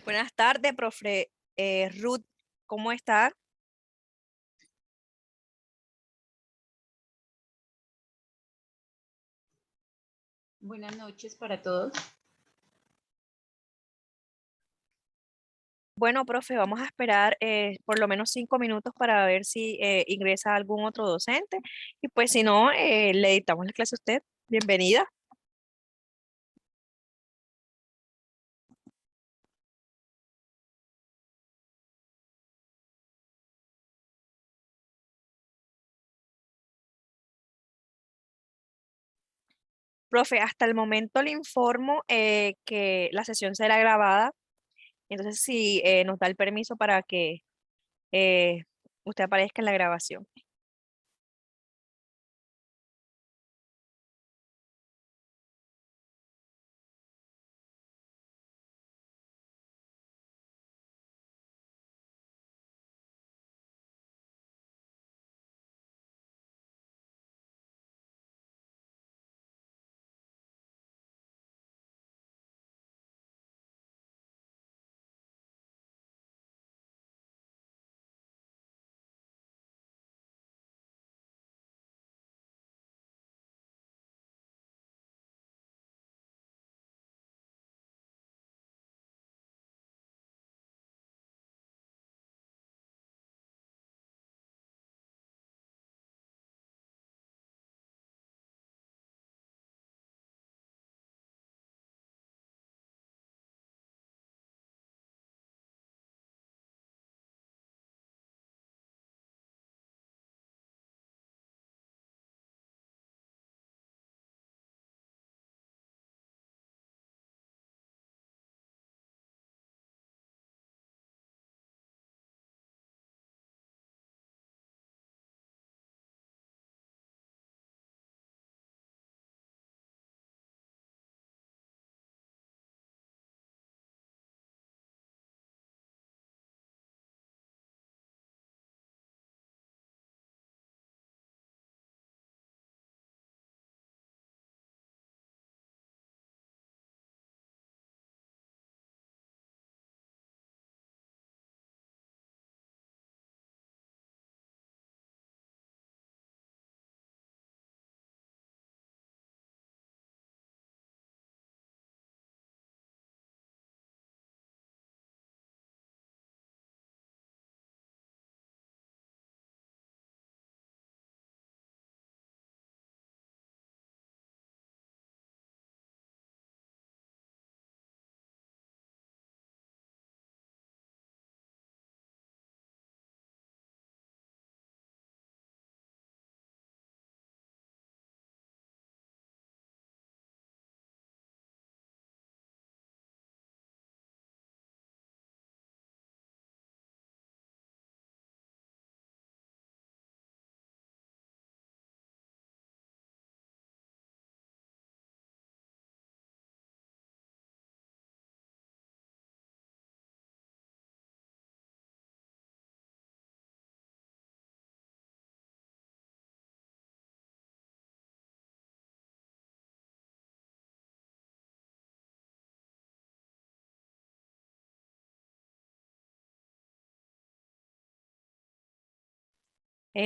Buenas tardes, profe. Ruth, ¿cómo está? Buenas noches para todos. Bueno, profe, vamos a esperar por lo menos 5 minutos para ver si ingresa algún otro docente y pues si no, le dictamos la clase a usted. Bienvenida. Profe, hasta el momento le informo que la sesión será grabada, entonces si nos da el permiso para que eh, usted aparezca en la grabación.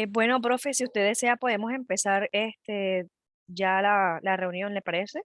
Bueno, profe, si usted desea, podemos empezar ya la reunión, ¿le parece?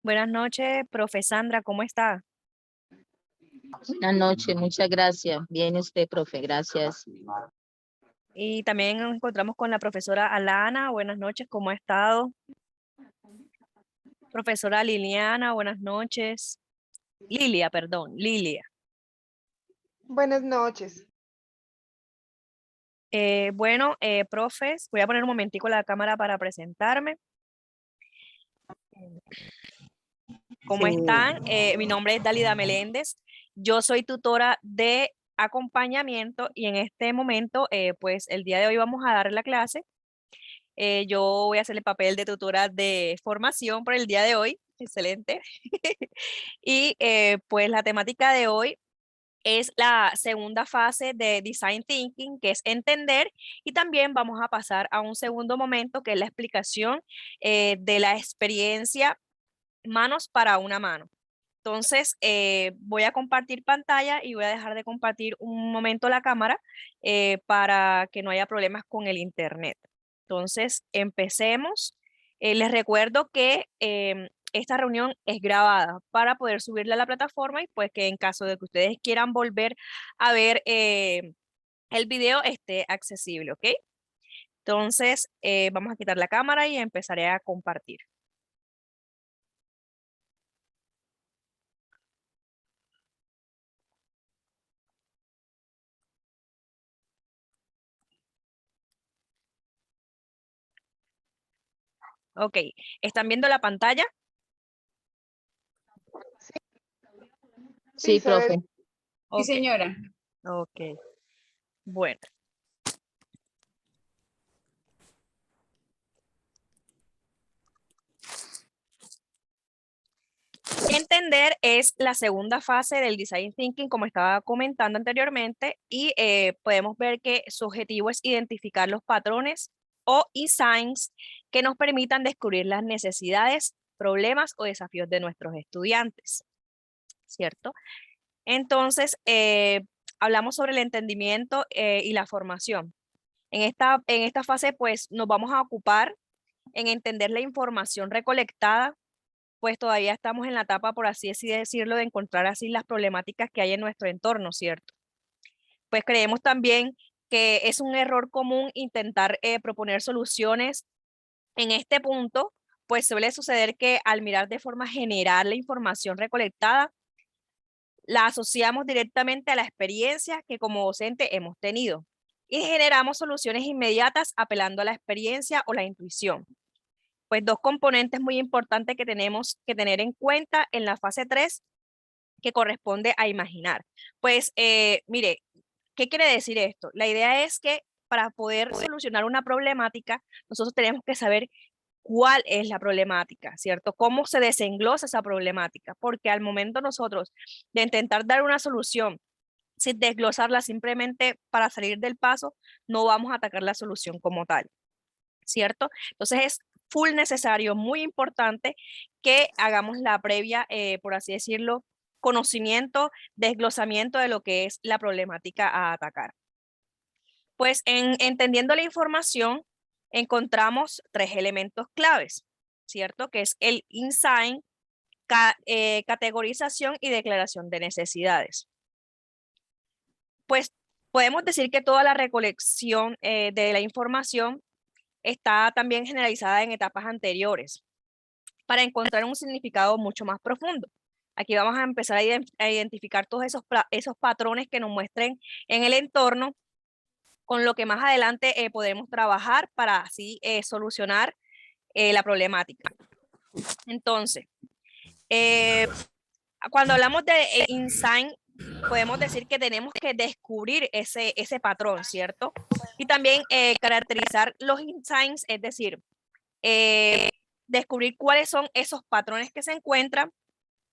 Buenas noches, profe Sandra, ¿cómo está? Buenas noches, muchas gracias. Bien usted, profe, gracias. Y también nos encontramos con la profesora Alana. Buenas noches, ¿cómo ha estado? Profesora Liliana, buenas noches. Lilia, perdón, Lilia. Buenas noches. Profes, voy a poner un momentico la cámara para presentarme. ¿Cómo Sí. están? Mi nombre es Dalida Meléndez. Yo soy tutora de acompañamiento y en este momento, pues el día de hoy vamos a dar la clase. Yo voy a hacer el papel de tutora de formación por el día de hoy. Excelente. Y pues la temática de hoy es la segunda fase de Design Thinking, que es entender, y también vamos a pasar a un segundo momento, que es la explicación de la experiencia manos para una mano. Entonces, voy a compartir pantalla y voy a dejar de compartir un momento la cámara para que no haya problemas con el internet. Entonces, empecemos. Les recuerdo que esta reunión es grabada para poder subirla a la plataforma y pues que en caso de que ustedes quieran volver a ver el video esté accesible, ¿ok? Entonces, vamos a quitar la cámara y empezaré a compartir. Ok, ¿están viendo la pantalla? Sí, se ve profe. bien. Sí, Ok, señora. ok. Bueno, entender es la segunda fase del Design Thinking, como estaba comentando anteriormente, y podemos ver que su objetivo es identificar los patrones o insights que nos permitan descubrir las necesidades, problemas o desafíos de nuestros estudiantes, ¿cierto? Entonces, hablamos sobre el entendimiento y la formación. En esta fase, pues, nos vamos a ocupar en entender la información recolectada, pues todavía estamos en la etapa, por así decirlo, de encontrar así las problemáticas que hay en nuestro entorno, ¿cierto? Pues creemos también que es un error común intentar proponer soluciones en este punto, pues suele suceder que al mirar de forma general la información recolectada, la asociamos directamente a la experiencia que como docente hemos tenido y generamos soluciones inmediatas apelando a la experiencia o la intuición. Pues dos componentes muy importantes que tenemos que tener en cuenta en la fase 3 que corresponde a imaginar. Pues mire, ¿qué quiere decir esto? La idea es que para poder solucionar una problemática, nosotros tenemos que saber cuál es la problemática, ¿cierto? ¿Cómo se desenglosa esa problemática? Porque al momento nosotros de intentar dar una solución sin desglosarla simplemente para salir del paso, no vamos a atacar la solución como tal, ¿cierto? Entonces es full necesario, muy importante que hagamos la previa, por así decirlo, conocimiento, desglosamiento de lo que es la problemática a atacar. Pues en entendiendo la información, encontramos tres elementos claves, ¿cierto? Que es el insight, categorización y declaración de necesidades. Pues podemos decir que toda la recolección de la información está también generalizada en etapas anteriores para encontrar un significado mucho más profundo. Aquí vamos a empezar a identificar todos esos patrones que nos muestren en el entorno, con lo que más adelante podemos trabajar para así solucionar la problemática. Entonces, cuando hablamos de insight, podemos decir que tenemos que descubrir ese patrón, ¿cierto? Y también caracterizar los insights, es decir, descubrir cuáles son esos patrones que se encuentran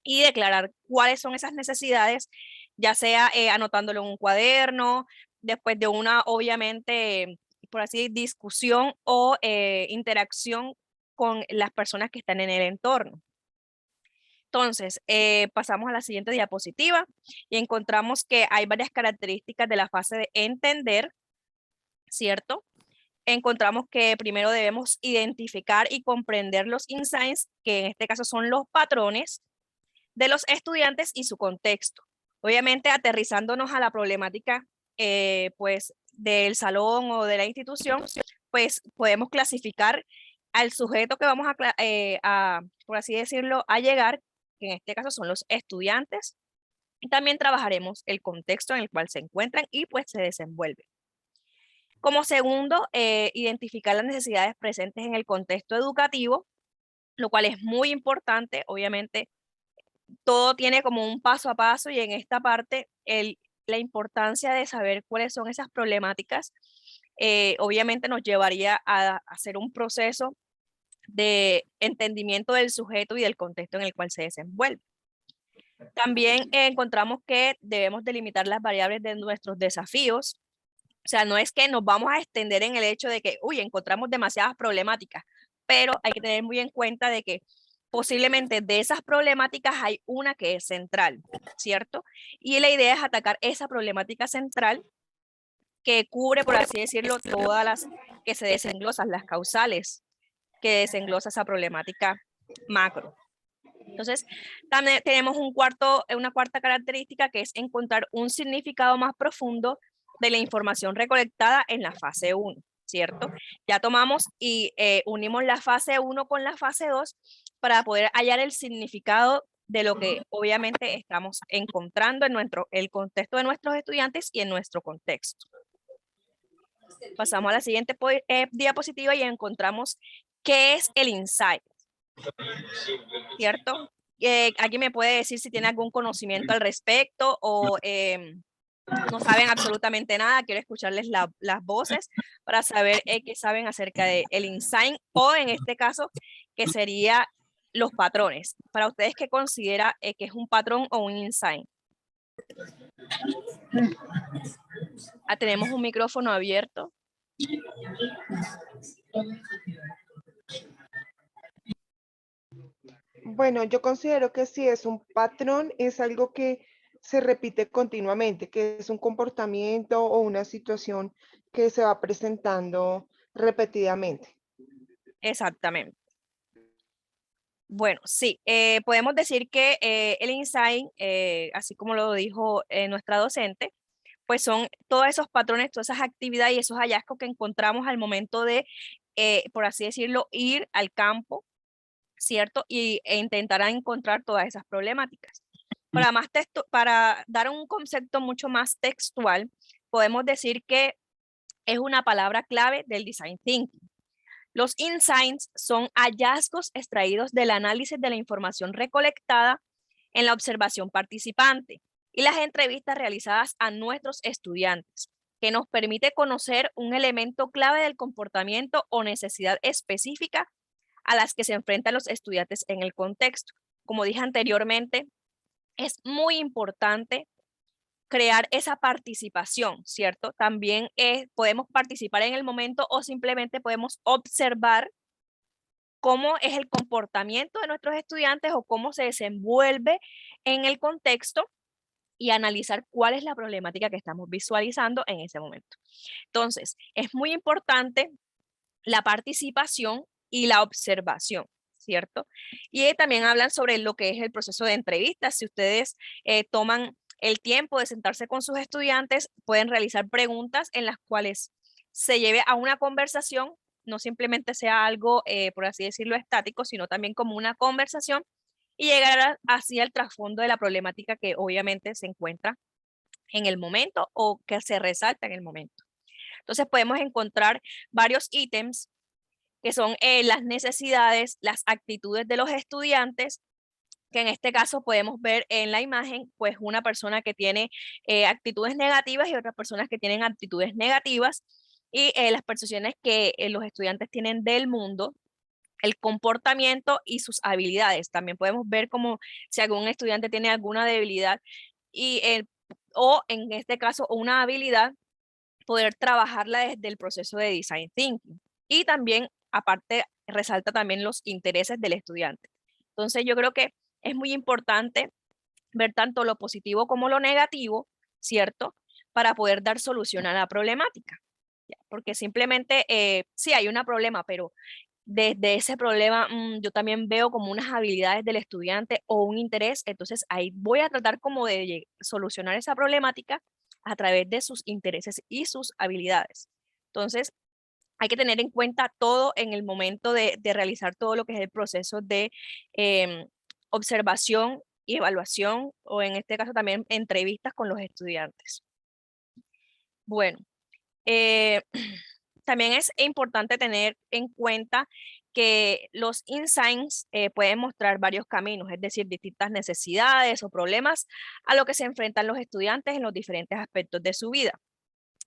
y declarar cuáles son esas necesidades, ya sea anotándolo en un cuaderno, después de una, obviamente, por así, discusión o interacción con las personas que están en el entorno. Entonces, pasamos a la siguiente diapositiva y encontramos que hay varias características de la fase de entender, ¿cierto? encontramos que primero debemos identificar y comprender los insights, que en este caso son los patrones de los estudiantes y su contexto. Obviamente aterrizándonos a la problemática pues del salón o de la institución, pues podemos clasificar al sujeto que vamos por así decirlo, a llegar, que en este caso son los estudiantes, y también trabajaremos el contexto en el cual se encuentran y pues se desenvuelven. Como segundo, identificar las necesidades presentes en el contexto educativo, lo cual es muy importante. Obviamente, todo tiene como un paso a paso y en esta parte la importancia de saber cuáles son esas problemáticas, obviamente nos llevaría a hacer un proceso de entendimiento del sujeto y del contexto en el cual se desenvuelve. También encontramos que debemos delimitar las variables de nuestros desafíos. O sea, no es que nos vamos a extender en el hecho de que, uy, encontramos demasiadas problemáticas, pero hay que tener muy en cuenta de que posiblemente de esas problemáticas hay una que es central, ¿cierto? Y la idea es atacar esa problemática central que cubre, por así decirlo, todas las que se desenglosan, las causales que desenglosa esa problemática macro. Entonces, también tenemos una cuarta característica, que es encontrar un significado más profundo de la información recolectada en la fase 1, ¿cierto? Ya tomamos y unimos la fase 1 con la fase 2 para poder hallar el significado de lo que obviamente estamos encontrando en el contexto de nuestros estudiantes y en nuestro contexto. Pasamos a la siguiente diapositiva y encontramos qué es el insight, ¿cierto? ¿Alguien me puede decir si tiene algún conocimiento al respecto o no saben absolutamente nada? Quiero escucharles las voces para saber qué saben acerca del insight, o en este caso, que sería los patrones. Para ustedes, ¿qué considera que es un patrón o un insight? Tenemos un micrófono abierto. Bueno, yo considero que si es un patrón, es algo que se repite continuamente, que es un comportamiento o una situación que se va presentando repetidamente. Exactamente. Bueno, sí, podemos decir que el insight, así como lo dijo nuestra docente, pues son todos esos patrones, todas esas actividades y esos hallazgos que encontramos al momento de, por así decirlo, ir al campo, ¿cierto? E intentar encontrar todas esas problemáticas. Para dar un concepto mucho más textual, podemos decir que es una palabra clave del design thinking. Los insights son hallazgos extraídos del análisis de la información recolectada en la observación participante y las entrevistas realizadas a nuestros estudiantes, que nos permite conocer un elemento clave del comportamiento o necesidad específica a las que se enfrentan los estudiantes en el contexto. Como dije anteriormente, es muy importante crear esa participación, ¿cierto? También podemos participar en el momento o simplemente podemos observar cómo es el comportamiento de nuestros estudiantes o cómo se desenvuelve en el contexto y analizar cuál es la problemática que estamos visualizando en ese momento. Entonces, es muy importante la participación y la observación, ¿cierto? Y también hablan sobre lo que es el proceso de entrevistas. Si ustedes toman el tiempo de sentarse con sus estudiantes, pueden realizar preguntas en las cuales se lleve a una conversación, no simplemente sea algo, por así decirlo, estático, sino también como una conversación, y llegar así al trasfondo de la problemática que obviamente se encuentra en el momento o que se resalta en el momento. Entonces podemos encontrar varios ítems que son las necesidades, las actitudes de los estudiantes, que en este caso podemos ver en la imagen, pues una persona que tiene actitudes negativas y otras personas que tienen actitudes negativas, y las percepciones que los estudiantes tienen del mundo, el comportamiento y sus habilidades. También podemos ver como si algún estudiante tiene alguna debilidad o en este caso una habilidad, poder trabajarla desde el proceso de design thinking. Y también, aparte, resalta también los intereses del estudiante. Entonces, yo creo que es muy importante ver tanto lo positivo como lo negativo, ¿cierto? Para poder dar solución a la problemática. ¿ya? Porque simplemente sí hay un problema, pero desde ese problema yo también veo como unas habilidades del estudiante o un interés, entonces ahí voy a tratar como de solucionar esa problemática a través de sus intereses y sus habilidades. Entonces, hay que tener en cuenta todo en el momento de realizar todo lo que es el proceso de observación y evaluación, o en este caso también entrevistas con los estudiantes. Bueno, también es importante tener en cuenta que los insights pueden mostrar varios caminos, es decir, distintas necesidades o problemas a lo que se enfrentan los estudiantes en los diferentes aspectos de su vida.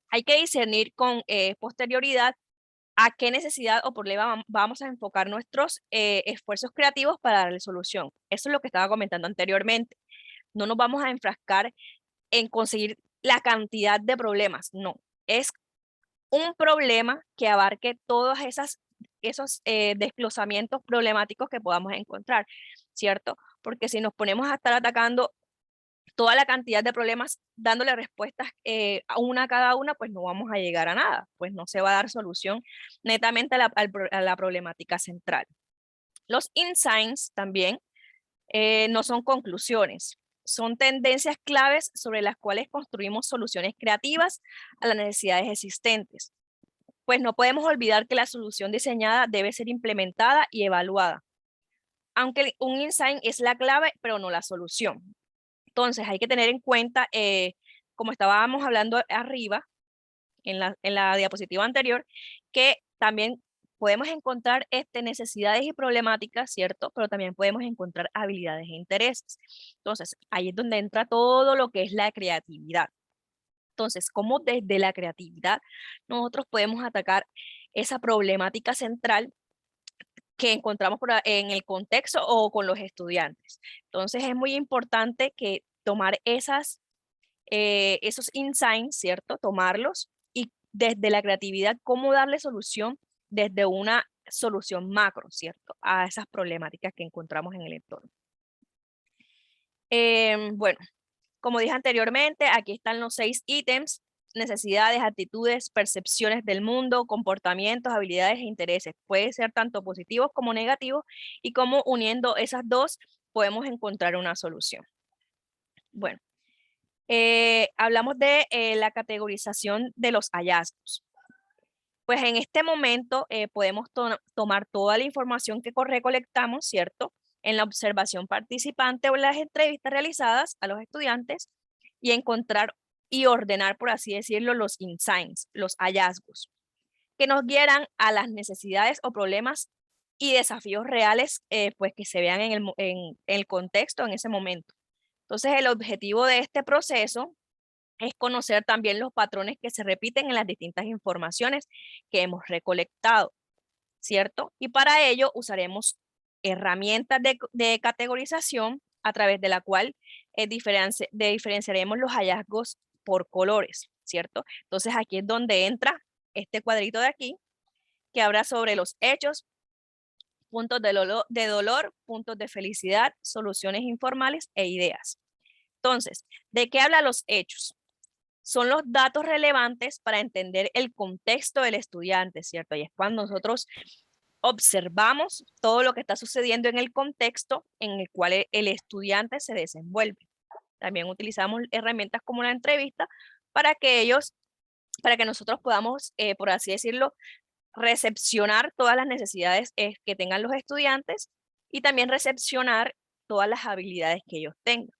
Hay que discernir con posterioridad a qué necesidad o problema vamos a enfocar nuestros esfuerzos creativos para darle solución. Eso es lo que estaba comentando anteriormente. No nos vamos a enfrascar en conseguir la cantidad de problemas, no. Es un problema que abarque todos esos desglosamientos problemáticos que podamos encontrar, ¿cierto? Porque si nos ponemos a estar atacando toda la cantidad de problemas, dándole respuestas a una a cada una, pues no vamos a llegar a nada, pues no se va a dar solución netamente a la problemática central. Los insights también no son conclusiones, son tendencias claves sobre las cuales construimos soluciones creativas a las necesidades existentes. Pues no podemos olvidar que la solución diseñada debe ser implementada y evaluada. Aunque un insight es la clave, pero no la solución. Entonces hay que tener en cuenta, como estábamos hablando arriba, en la diapositiva anterior, que también podemos encontrar necesidades y problemáticas, ¿cierto? Pero también podemos encontrar habilidades e intereses. Entonces, ahí es donde entra todo lo que es la creatividad. Entonces, ¿cómo desde la creatividad nosotros podemos atacar esa problemática central que encontramos en el contexto o con los estudiantes? Entonces, es muy importante que tomar esos insights, ¿cierto? Tomarlos y desde la creatividad, cómo darle solución desde una solución macro, ¿cierto? A esas problemáticas que encontramos en el entorno. Bueno, como dije anteriormente, aquí están los 6 ítems: necesidades, actitudes, percepciones del mundo, comportamientos, habilidades e intereses. Puede ser tanto positivos como negativos, y cómo uniendo esas dos podemos encontrar una solución. Bueno, hablamos de la categorización de los hallazgos. Pues en este momento podemos tomar toda la información que recolectamos, ¿cierto? En la observación participante o en las entrevistas realizadas a los estudiantes, y encontrar y ordenar, por así decirlo, los insights, los hallazgos, que nos guían a las necesidades o problemas y desafíos reales pues que se vean en el contexto en ese momento. Entonces, el objetivo de este proceso es conocer también los patrones que se repiten en las distintas informaciones que hemos recolectado, ¿cierto? Y para ello usaremos herramientas de categorización a través de la cual diferenciaremos los hallazgos por colores, ¿cierto? Entonces aquí es donde entra este cuadrito de aquí, que habla sobre los hechos, puntos de dolor, puntos de felicidad, soluciones informales e ideas. Entonces, ¿de qué habla los hechos? Son los datos relevantes para entender el contexto del estudiante, ¿cierto? Y es cuando nosotros observamos todo lo que está sucediendo en el contexto en el cual el estudiante se desenvuelve. También utilizamos herramientas como la entrevista para que nosotros podamos, por así decirlo, recepcionar todas las necesidades que tengan los estudiantes, y también recepcionar todas las habilidades que ellos tengan.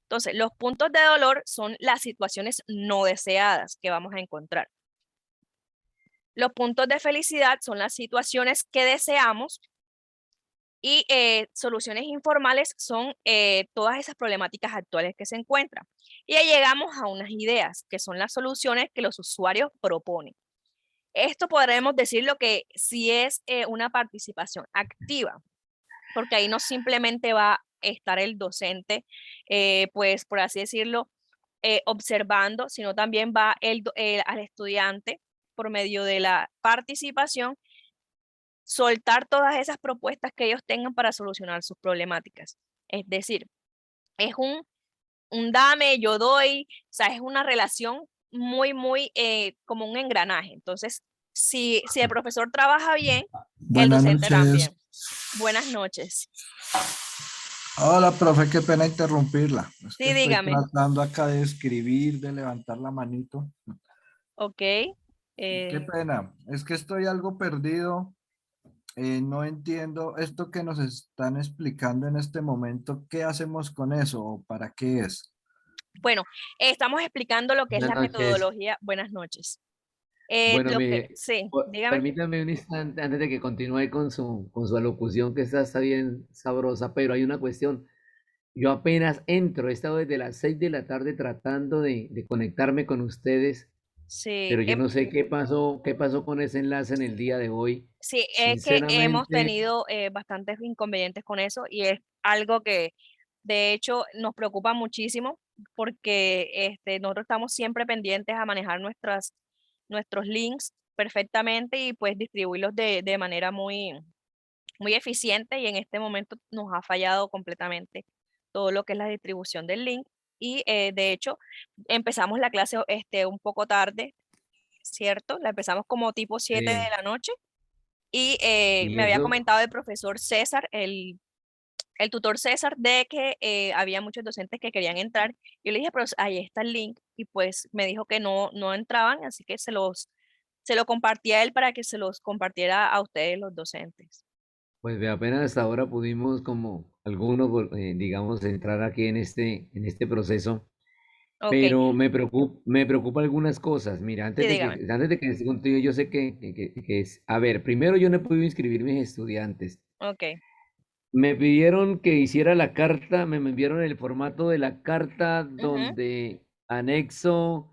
Entonces, los puntos de dolor son las situaciones no deseadas que vamos a encontrar. Los puntos de felicidad son las situaciones que deseamos, y soluciones informales son todas esas problemáticas actuales que se encuentran. Y ahí llegamos a unas ideas, que son las soluciones que los usuarios proponen. Esto podremos decirlo que sí es una participación activa, porque ahí no simplemente va a estar el docente, pues por así decirlo, observando, sino también va al estudiante, por medio de la participación, soltar todas esas propuestas que ellos tengan para solucionar sus problemáticas. Es decir, es un dame, yo doy, o sea, es una relación muy como un engranaje. Entonces, si el profesor trabaja bien, el Buenas docente noches. también. Buenas noches. Hola, profe, qué pena interrumpirla. Es que Sí, estoy dígame. tratando acá de escribir, de levantar la manito. Ok. Qué pena, es que estoy algo perdido. No entiendo esto que nos están explicando en este momento. ¿Qué hacemos con eso o para qué es? Bueno, estamos explicando lo que es Buenas la noches. metodología. Buenas noches. Bueno, Lo que, mire, sí, dígame. permítame un instante antes de que continúe con su alocución, que está bien sabrosa, pero hay una cuestión. Yo apenas entro, he estado desde las 6 de la tarde tratando de conectarme con ustedes, Sí, pero yo no sé qué pasó con ese enlace en el día de hoy. sí, es que hemos Sinceramente, tenido bastantes inconvenientes con eso y es algo que de hecho nos preocupa muchísimo porque nosotros estamos siempre pendientes a manejar nuestros links perfectamente y pues distribuirlos de manera muy eficiente y en este momento nos ha fallado completamente todo lo que es la distribución del link y de hecho empezamos la clase un poco tarde, ¿cierto? La empezamos como tipo 7 de la noche y y me había eso, comentado el profesor César, el tutor César, de que había muchos docentes que querían entrar. Yo le dije, pero ahí está el link y pues me dijo que no entraban, así que se lo compartí a él para que se los compartiera a ustedes los docentes. pues ve, apenas hasta ahora pudimos como algunos, digamos, entrar aquí en este proceso. Ok, Pero me preocupa algunas cosas. Mira, sí, dígame. antes de que esté contigo, yo sé que es, a ver, primero yo no he podido inscribir mis estudiantes. Ok. Me pidieron que hiciera la carta, me enviaron el formato de la carta Ujú, donde anexo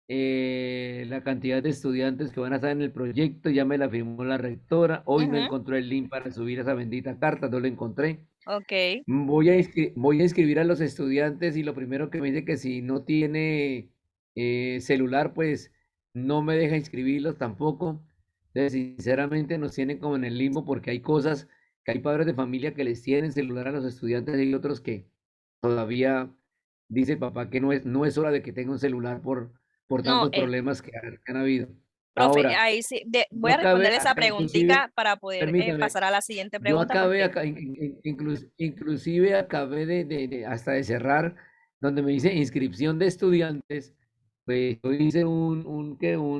la cantidad de estudiantes que van a estar en el proyecto, ya me la firmó la rectora. Hoy no ujú, encontré el link para subir esa bendita carta, no lo encontré. ok. Voy a inscribir a los estudiantes y lo primero que me dice que si no tiene celular, pues no me deja inscribirlos tampoco. Entonces, sinceramente nos tienen como en el limbo porque hay cosas que hay padres de familia que les tienen celular a los estudiantes y otros que todavía dice papá que no es hora de que tenga un celular por No, tantos problemas que han habido. profe, Ahora, ahí sí, voy yo a acabé responder esa acá, inclusive, preguntita para poder permítame, pasar a la siguiente yo pregunta acabé porque, acá, inclusive acabé hasta de cerrar, donde me dice inscripción de estudiantes, pues yo hice un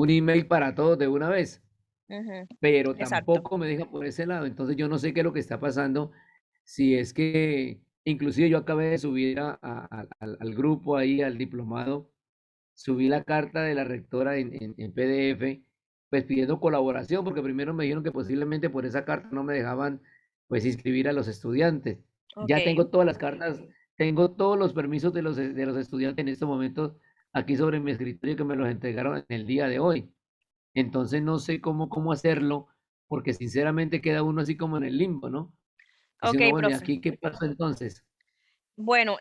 email para todos de una vez, ujú, pero exacto. tampoco me deja por ese lado, entonces yo no sé qué es lo que está pasando, si es que, inclusive yo acabé de subir al grupo ahí, al diplomado, subí la carta de la rectora en PDF, pues pidiendo colaboración, porque primero me dijeron que posiblemente por esa carta no me dejaban pues inscribir a los estudiantes. Ok, Ya tengo todas las cartas, tengo todos los permisos de los estudiantes en estos momentos aquí sobre mi escritorio que me los entregaron en el día de hoy. Entonces no sé cómo hacerlo, porque sinceramente queda uno así como en el limbo, ¿no? ok, Diciendo, bueno, ¿y profe. aquí qué pasó entonces? Bueno,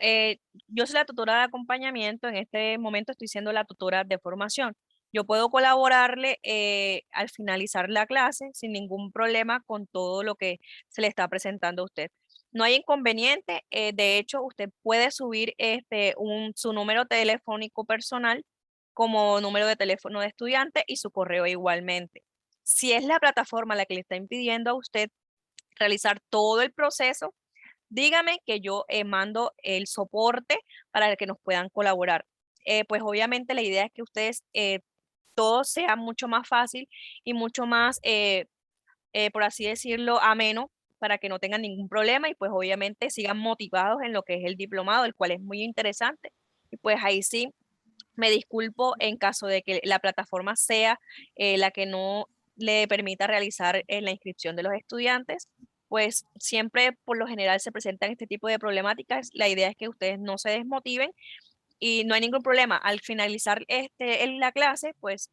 yo soy la tutora de acompañamiento, en este momento estoy siendo la tutora de formación. Yo puedo colaborarle al finalizar la clase sin ningún problema con todo lo que se le está presentando a usted. No hay inconveniente, de hecho, usted puede subir su número telefónico personal como número de teléfono de estudiante y su correo igualmente. Si es la plataforma la que le está impidiendo a usted realizar todo el proceso, dígame que yo mando el soporte para que nos puedan colaborar. Pues obviamente la idea es que ustedes todo sea mucho más fácil y mucho más, por así decirlo, ameno para que no tengan ningún problema y pues obviamente sigan motivados en lo que es el diplomado, el cual es muy interesante. Y pues ahí sí, me disculpo en caso de que la plataforma sea la que no le permita realizar la inscripción de los estudiantes, pues siempre por lo general se presentan este tipo de problemáticas. La idea es que ustedes no se desmotiven y no hay ningún problema. Al finalizar en la clase, pues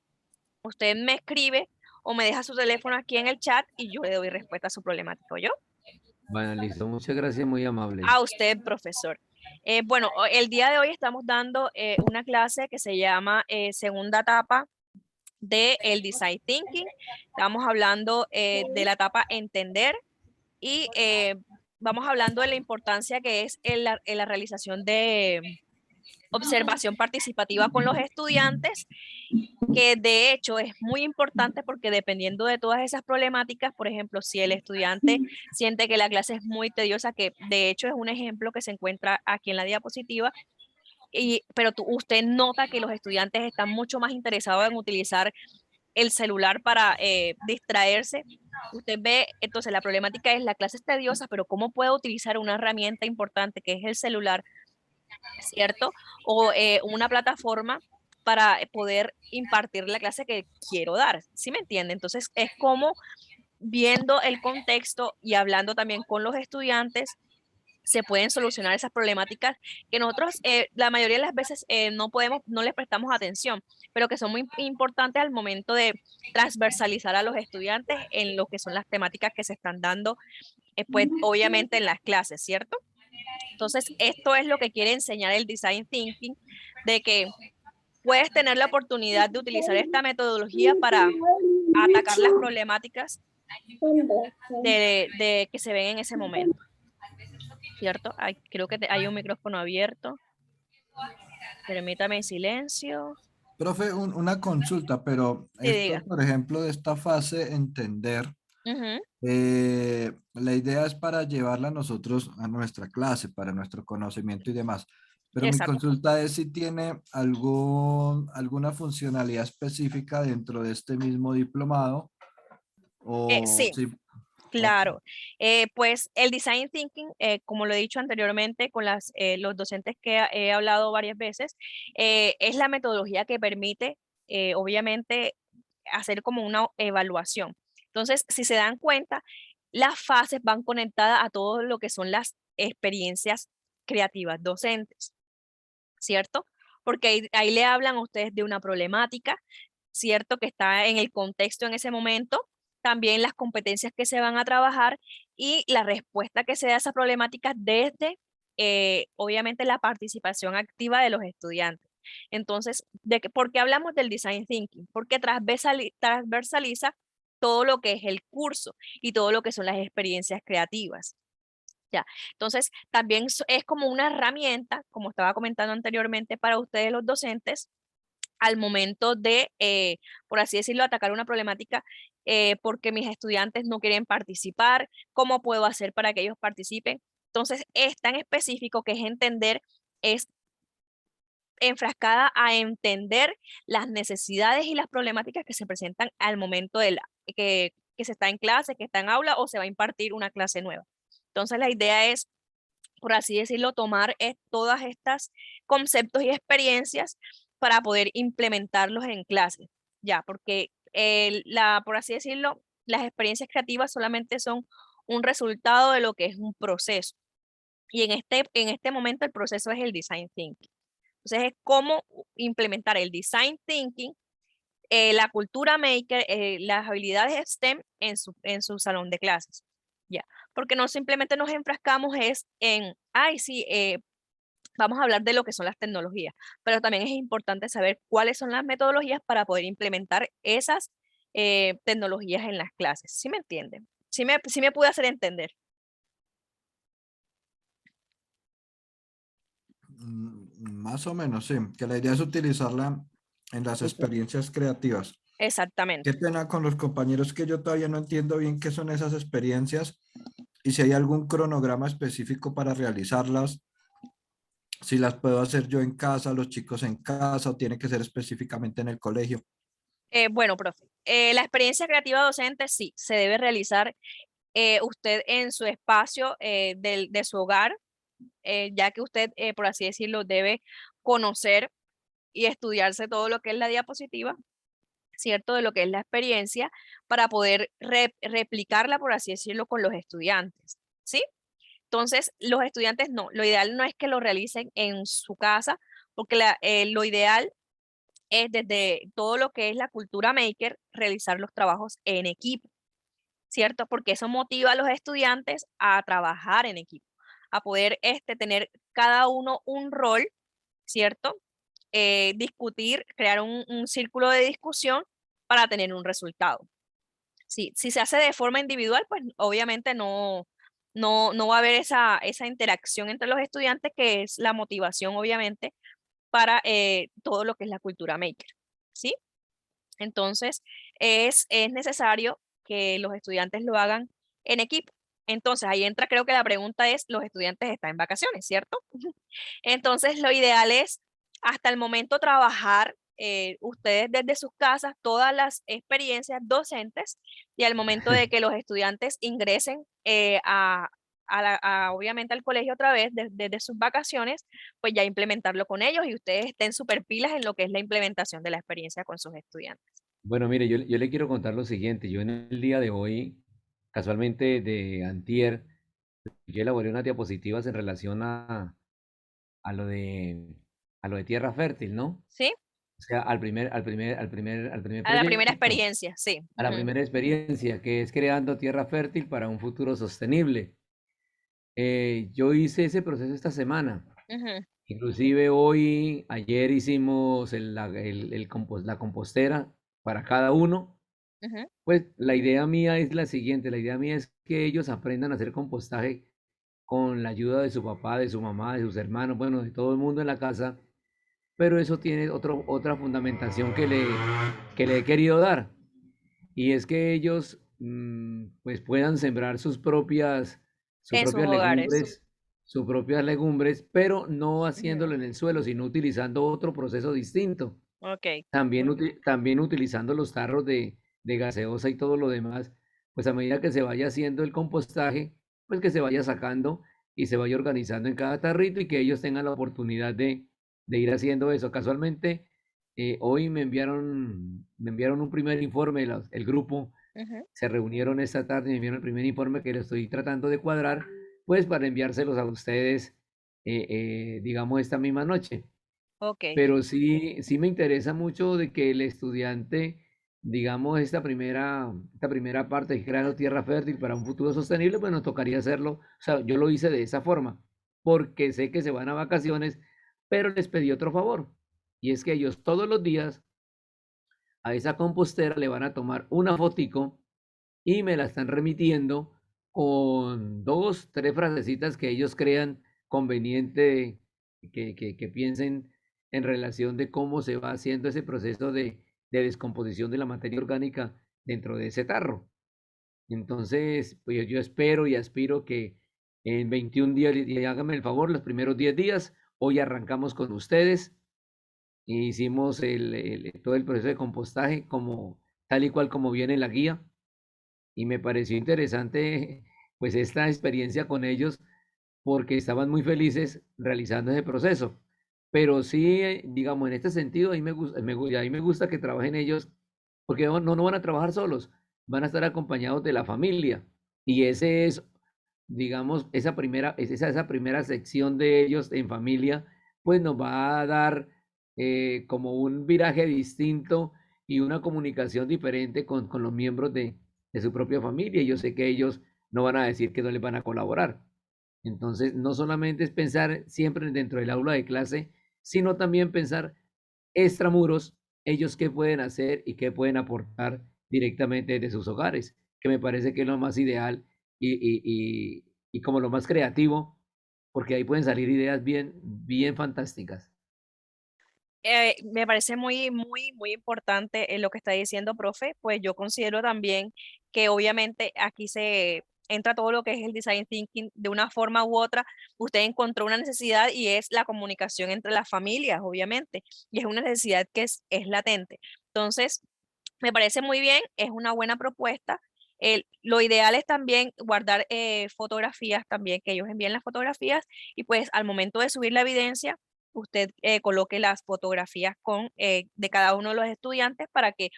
usted me escribe o me deja su teléfono aquí en el chat y yo le doy respuesta a su problemática. ¿Yo? Bueno, listo, muchas gracias, muy amable. A usted, profesor. Bueno, el día de hoy estamos dando una clase que se llama segunda etapa de el design thinking. Estamos hablando de la etapa entender y vamos hablando de la importancia que es en la realización observación participativa con los estudiantes, que de hecho es muy importante porque dependiendo de todas esas problemáticas, por ejemplo, si el estudiante siente que la clase es muy tediosa, que de hecho es un ejemplo que se encuentra aquí en la diapositiva, pero usted nota que los estudiantes están mucho más interesados en utilizar el celular para distraerse. Usted ve, entonces la problemática es la clase es tediosa, pero ¿cómo puedo utilizar una herramienta importante que es el celular, ¿cierto? O una plataforma para poder impartir la clase que quiero dar, ¿sí me entiende? Entonces es como viendo el contexto y hablando también con los estudiantes, se pueden solucionar esas problemáticas que nosotros la mayoría de las veces no les prestamos atención, pero que son muy importantes al momento de transversalizar a los estudiantes en lo que son las temáticas que se están dando, pues obviamente en las clases, ¿cierto? Entonces, esto es lo que quiere enseñar el Design Thinking, de que puedes tener la oportunidad de utilizar esta metodología para atacar las problemáticas de que se ven en ese momento. ¿Cierto? Creo que hay un micrófono abierto. Permítame en silencio. Profe, una consulta, pero Sí, diga. esto, por ejemplo, de esta fase, entender, la idea es para llevarla nosotros a nuestra clase, para nuestro conocimiento y demás. Pero mi Exacto. consulta es si tiene alguna funcionalidad específica dentro de este mismo diplomado o Sí, si... claro. Pues el Design Thinking, como lo he dicho anteriormente con los docentes que he hablado varias veces, es la metodología que permite, obviamente, hacer como una evaluación. Entonces, si se dan cuenta, las fases van conectadas a todo lo que son las experiencias creativas docentes, ¿cierto? Porque ahí le hablan a ustedes de una problemática, ¿cierto? Que está en el contexto en ese momento, también las competencias que se van a trabajar y la respuesta que se da a esa problemática desde, obviamente, la participación activa de los estudiantes. Entonces, ¿por qué hablamos del Design Thinking? Porque transversaliza todo lo que es el curso y todo lo que son las experiencias creativas. Ya. Entonces, también es como una herramienta, como estaba comentando anteriormente, para ustedes los docentes, al momento de, por así decirlo, atacar una problemática porque mis estudiantes no quieren participar, ¿cómo puedo hacer para que ellos participen? Entonces, es tan específico que es enfrascada a entender las necesidades y las problemáticas que se presentan al momento que se está en clase, que está en aula o se va a impartir una clase nueva. Entonces, la idea es, por así decirlo, tomar todas estas conceptos y experiencias para poder implementarlos en clase, ya, porque por así decirlo, las experiencias creativas solamente son un resultado de lo que es un proceso. Y en este momento el proceso es el design thinking. Entonces es cómo implementar el design thinking, la cultura maker, las habilidades STEM en su salón de clases. Ya, porque no simplemente nos enfrascamos ay, sí, vamos a hablar de lo que son las tecnologías, pero también es importante saber cuáles son las metodologías para poder implementar esas tecnologías en las clases. ¿Sí me entienden? Sí me pude hacer entender. Más o menos, sí, que la idea es utilizarla en las experiencias creativas. Exactamente. Qué pena con los compañeros que yo todavía no entiendo bien qué son esas experiencias y si hay algún cronograma específico para realizarlas, si las puedo hacer yo en casa, los chicos en casa o tiene que ser específicamente en el colegio. Bueno, profe, la experiencia creativa docente sí, se debe realizar usted en su espacio de su hogar, ya que usted, por así decirlo, debe conocer y estudiarse todo lo que es la diapositiva, ¿cierto? De lo que es la experiencia para poder replicarla, por así decirlo, con los estudiantes, ¿sí? Entonces, los estudiantes no, lo ideal no es que lo realicen en su casa, porque lo ideal es desde todo lo que es la cultura maker, realizar los trabajos en equipo, ¿cierto? Porque eso motiva a los estudiantes a trabajar en equipo, a poder tener cada uno un rol, ¿cierto? Discutir, crear un círculo de discusión para tener un resultado. Sí, si se hace de forma individual, pues obviamente no va a haber esa interacción entre los estudiantes, que es la motivación, obviamente, para todo lo que es la cultura maker, ¿sí? Entonces, es necesario que los estudiantes lo hagan en equipo. Entonces, ahí entra, creo que la pregunta es, los estudiantes están en vacaciones, ¿cierto? Entonces, lo ideal es, hasta el momento, trabajar ustedes desde sus casas todas las experiencias docentes y al momento de que los estudiantes ingresen obviamente al colegio otra vez desde sus vacaciones, pues ya implementarlo con ellos y ustedes estén súper pilas en lo que es la implementación de la experiencia con sus estudiantes. Bueno, mire, yo le quiero contar lo siguiente. Yo en el día de hoy, casualmente de antier, yo elaboré unas diapositivas en relación a lo de, a lo de tierra fértil, ¿no? ¿Sí? O sea, al primer A la primera proyecto, experiencia, sí. a la Ujú, primera experiencia, que es creando tierra fértil para un futuro sostenible. Yo hice ese proceso esta semana. ujú, Inclusive hoy, ayer hicimos la compostera para cada uno. ujú. Pues la idea mía es la siguiente, la idea mía es que ellos aprendan a hacer compostaje con la ayuda de su papá, de su mamá, de sus hermanos, bueno, de todo el mundo en la casa, pero eso tiene otra fundamentación que le he querido dar, y es que ellos pues puedan sembrar sus En sus propias hogares. legumbres, sus propias legumbres, pero no Ujú, haciéndolo en el suelo, sino utilizando otro proceso distinto. ok. También utilizando los tarros de gaseosa y todo lo demás, pues a medida que se vaya haciendo el compostaje, pues que se vaya sacando y se vaya organizando en cada tarrito y que ellos tengan la oportunidad de ir haciendo eso. Casualmente, hoy me enviaron un primer informe, el grupo Ujú, se reunieron esta tarde y me enviaron el primer informe que le estoy tratando de cuadrar, pues para enviárselos a ustedes, digamos, esta misma noche. ok. Pero sí me interesa mucho de que el estudiante, digamos, esta primera parte, creando tierra fértil para un futuro sostenible, pues nos tocaría hacerlo. O sea, yo lo hice de esa forma, porque sé que se van a vacaciones, pero les pedí otro favor. Y es que ellos todos los días a esa compostera le van a tomar una fotico y me la están remitiendo con dos, tres frasecitas que ellos crean conveniente que piensen en relación de cómo se va haciendo ese proceso de descomposición de la materia orgánica dentro de ese tarro. Entonces, pues yo espero y aspiro que en 21 días, y háganme el favor, los primeros 10 días, hoy arrancamos con ustedes. Hicimos todo el proceso de compostaje como tal y cual como viene en la guía y me pareció interesante pues esta experiencia con ellos porque estaban muy felices realizando ese proceso. Pero sí, digamos, en este sentido, a mí me gusta que trabajen ellos porque no van a trabajar solos, van a estar acompañados de la familia. Y ese es, digamos, esa primera sección de ellos en familia, pues nos va a dar como un viraje distinto y una comunicación diferente con los miembros de su propia familia. Y yo sé que ellos no van a decir que no les van a colaborar. Entonces, no solamente es pensar siempre dentro del aula de clase, sino también pensar extramuros, ellos qué pueden hacer y qué pueden aportar directamente de sus hogares, que me parece que es lo más ideal y como lo más creativo, porque ahí pueden salir ideas bien fantásticas. Me parece muy importante lo que está diciendo, profe. Pues yo considero también que obviamente aquí se entra todo lo que es el design thinking de una forma u otra. Usted encontró una necesidad y es la comunicación entre las familias, obviamente, y es una necesidad que es latente. Entonces, me parece muy bien, es una buena propuesta. Lo ideal es también guardar fotografías también, que ellos envíen las fotografías y pues al momento de subir la evidencia, usted coloque las fotografías de cada uno de los estudiantes para que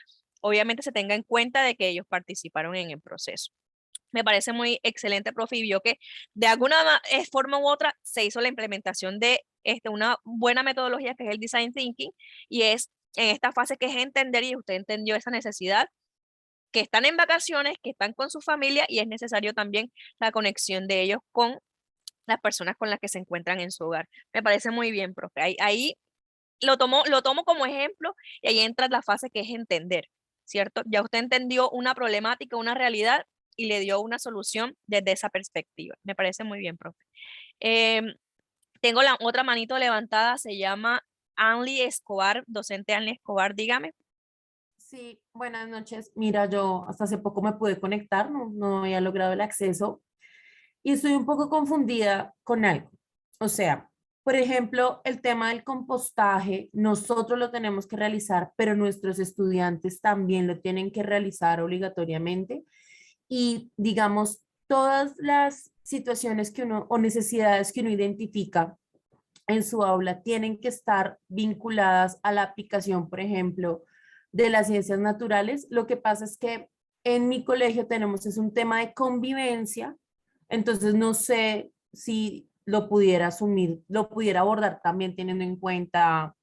obviamente se tenga en cuenta de que ellos participaron en el proceso. Me parece muy excelente, profe, y vio que de alguna forma u otra se hizo la implementación de una buena metodología que es el design thinking y es en esta fase que es entender y usted entendió esa necesidad, que están en vacaciones, que están con su familia y es necesario también la conexión de ellos con las personas con las que se encuentran en su hogar. Me parece muy bien, profe. Ahí lo tomo como ejemplo y ahí entra la fase que es entender, ¿cierto? Ya usted entendió una problemática, una realidad y le dio una solución desde esa perspectiva. Me parece muy bien, profe. Em, tengo la otra manito levantada, se llama Anly Escobar, docente Anly Escobar, dígame. Sí, buenas noches. Mira, yo hasta hace poco me pude conectar, no había logrado el acceso y estoy un poco confundida con algo. O sea, por ejemplo, el tema del compostaje, nosotros lo tenemos que realizar, pero nuestros estudiantes también lo tienen que realizar obligatoriamente. Y digamos, todas las situaciones que uno o necesidades que uno identifica en su aula tienen que estar vinculadas a la aplicación, por ejemplo, de las ciencias naturales. Lo que pasa es que en mi colegio tenemos es un tema de convivencia, entonces no sé si lo pudiera asumir, lo pudiera abordar también teniendo en cuenta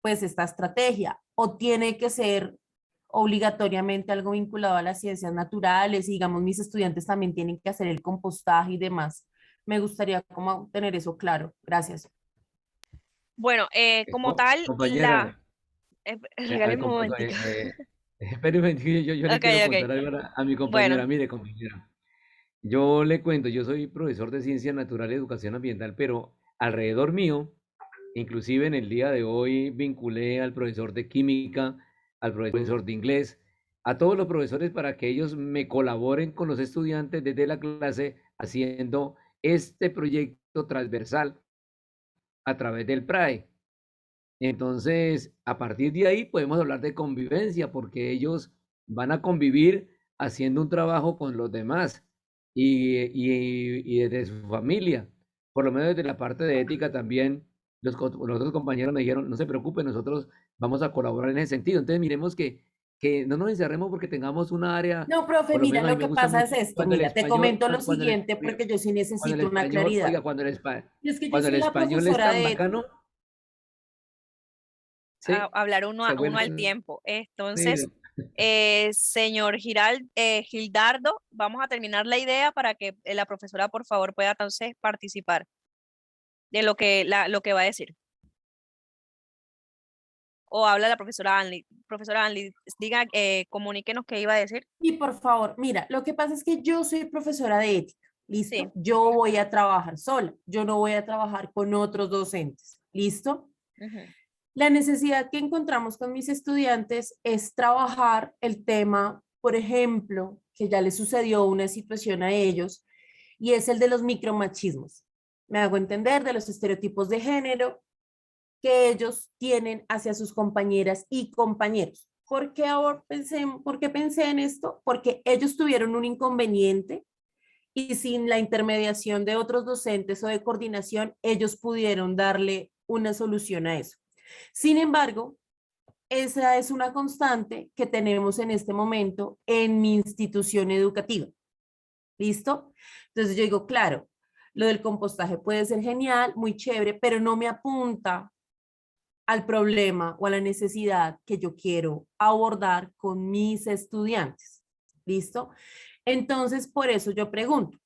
pues esta estrategia, o tiene que ser obligatoriamente algo vinculado a las ciencias naturales, y digamos mis estudiantes también tienen que hacer el compostaje y demás. Me gustaría como tener eso claro. Gracias. Bueno, como tal, Compañera, regáleme un momentico. espéreme, yo le Ok, quiero ok. contar algo a mi compañera. Bueno, Mire, compañera, yo le cuento, yo soy profesor de Ciencia Natural y Educación Ambiental, pero alrededor mío, inclusive en el día de hoy, vinculé al profesor de Química, al profesor de Inglés, a todos los profesores para que ellos me colaboren con los estudiantes desde la clase haciendo este proyecto transversal a través del PRAE. Entonces, a partir de ahí podemos hablar de convivencia, porque ellos van a convivir haciendo un trabajo con los demás y desde su familia. Por lo menos desde la parte de ética también, los otros compañeros me dijeron, no se preocupen, nosotros vamos a colaborar en ese sentido. Entonces, miremos que no nos encerremos porque tengamos una área, No, profe, por lo mira, menos a mí lo me que gusta pasa es mucho esto, cuando el mira, te español, comento lo cuando el, siguiente porque yo sí cuando el necesito una español, claridad. oiga, Y es que yo cuando el soy la español es profesora tan de ética. bacano, ¿sí? hablar Se uno al vuelve, tiempo. sí, Entonces, señor Gildardo, vamos a terminar la idea para que la profesora, por favor, pueda entonces participar de lo que va a decir. O habla la profesora Anly. Profesora Anly, diga, comuníquenos qué iba a decir. Y por favor, mira, lo que pasa es que yo soy profesora de ética, Sí. ¿listo? Yo voy a trabajar sola, yo no voy a trabajar con otros docentes, ¿listo? Ujú. La necesidad que encontramos con mis estudiantes es trabajar el tema, por ejemplo, que ya les sucedió una situación a ellos, y es el de los micromachismos. Me hago entender de los estereotipos de género que ellos tienen hacia sus compañeras y compañeros. ¿Por qué pensé en esto? Porque ellos tuvieron un inconveniente y sin la intermediación de otros docentes o de coordinación, ellos pudieron darle una solución a eso. Sin embargo, esa es una constante que tenemos en este momento en mi institución educativa. ¿Listo? Entonces yo digo, claro, lo del compostaje puede ser genial, muy chévere, pero no me apunta al problema o a la necesidad que yo quiero abordar con mis estudiantes. ¿Listo? Entonces, por eso yo pregunto,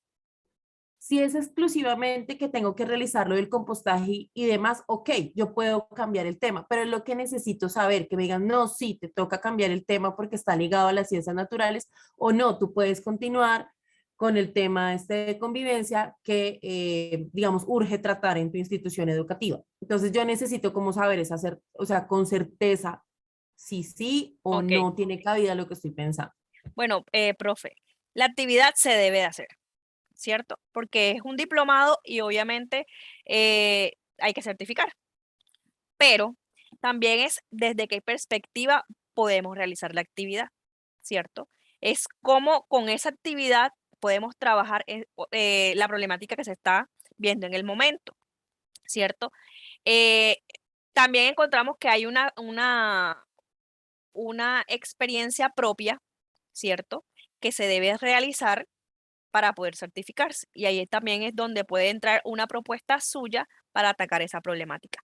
si es exclusivamente que tengo que realizar lo del compostaje y demás, ok, yo puedo cambiar el tema, pero es lo que necesito saber, que me digan, no, sí, te toca cambiar el tema porque está ligado a las ciencias naturales, o no, tú puedes continuar con el tema este de convivencia que, digamos, urge tratar en tu institución educativa. Entonces yo necesito como saber es hacer, o sea, con certeza, si sí o Ok. no tiene cabida lo que estoy pensando. Bueno, profe, la actividad se debe de hacer, ¿cierto? Porque es un diplomado y obviamente hay que certificar. Pero también es desde qué perspectiva podemos realizar la actividad, ¿cierto? Es cómo con esa actividad podemos trabajar la problemática que se está viendo en el momento, ¿cierto? Eh, también encontramos que hay una experiencia propia, ¿cierto? Que se debe realizar para poder certificarse. Y ahí también es donde puede entrar una propuesta suya para atacar esa problemática.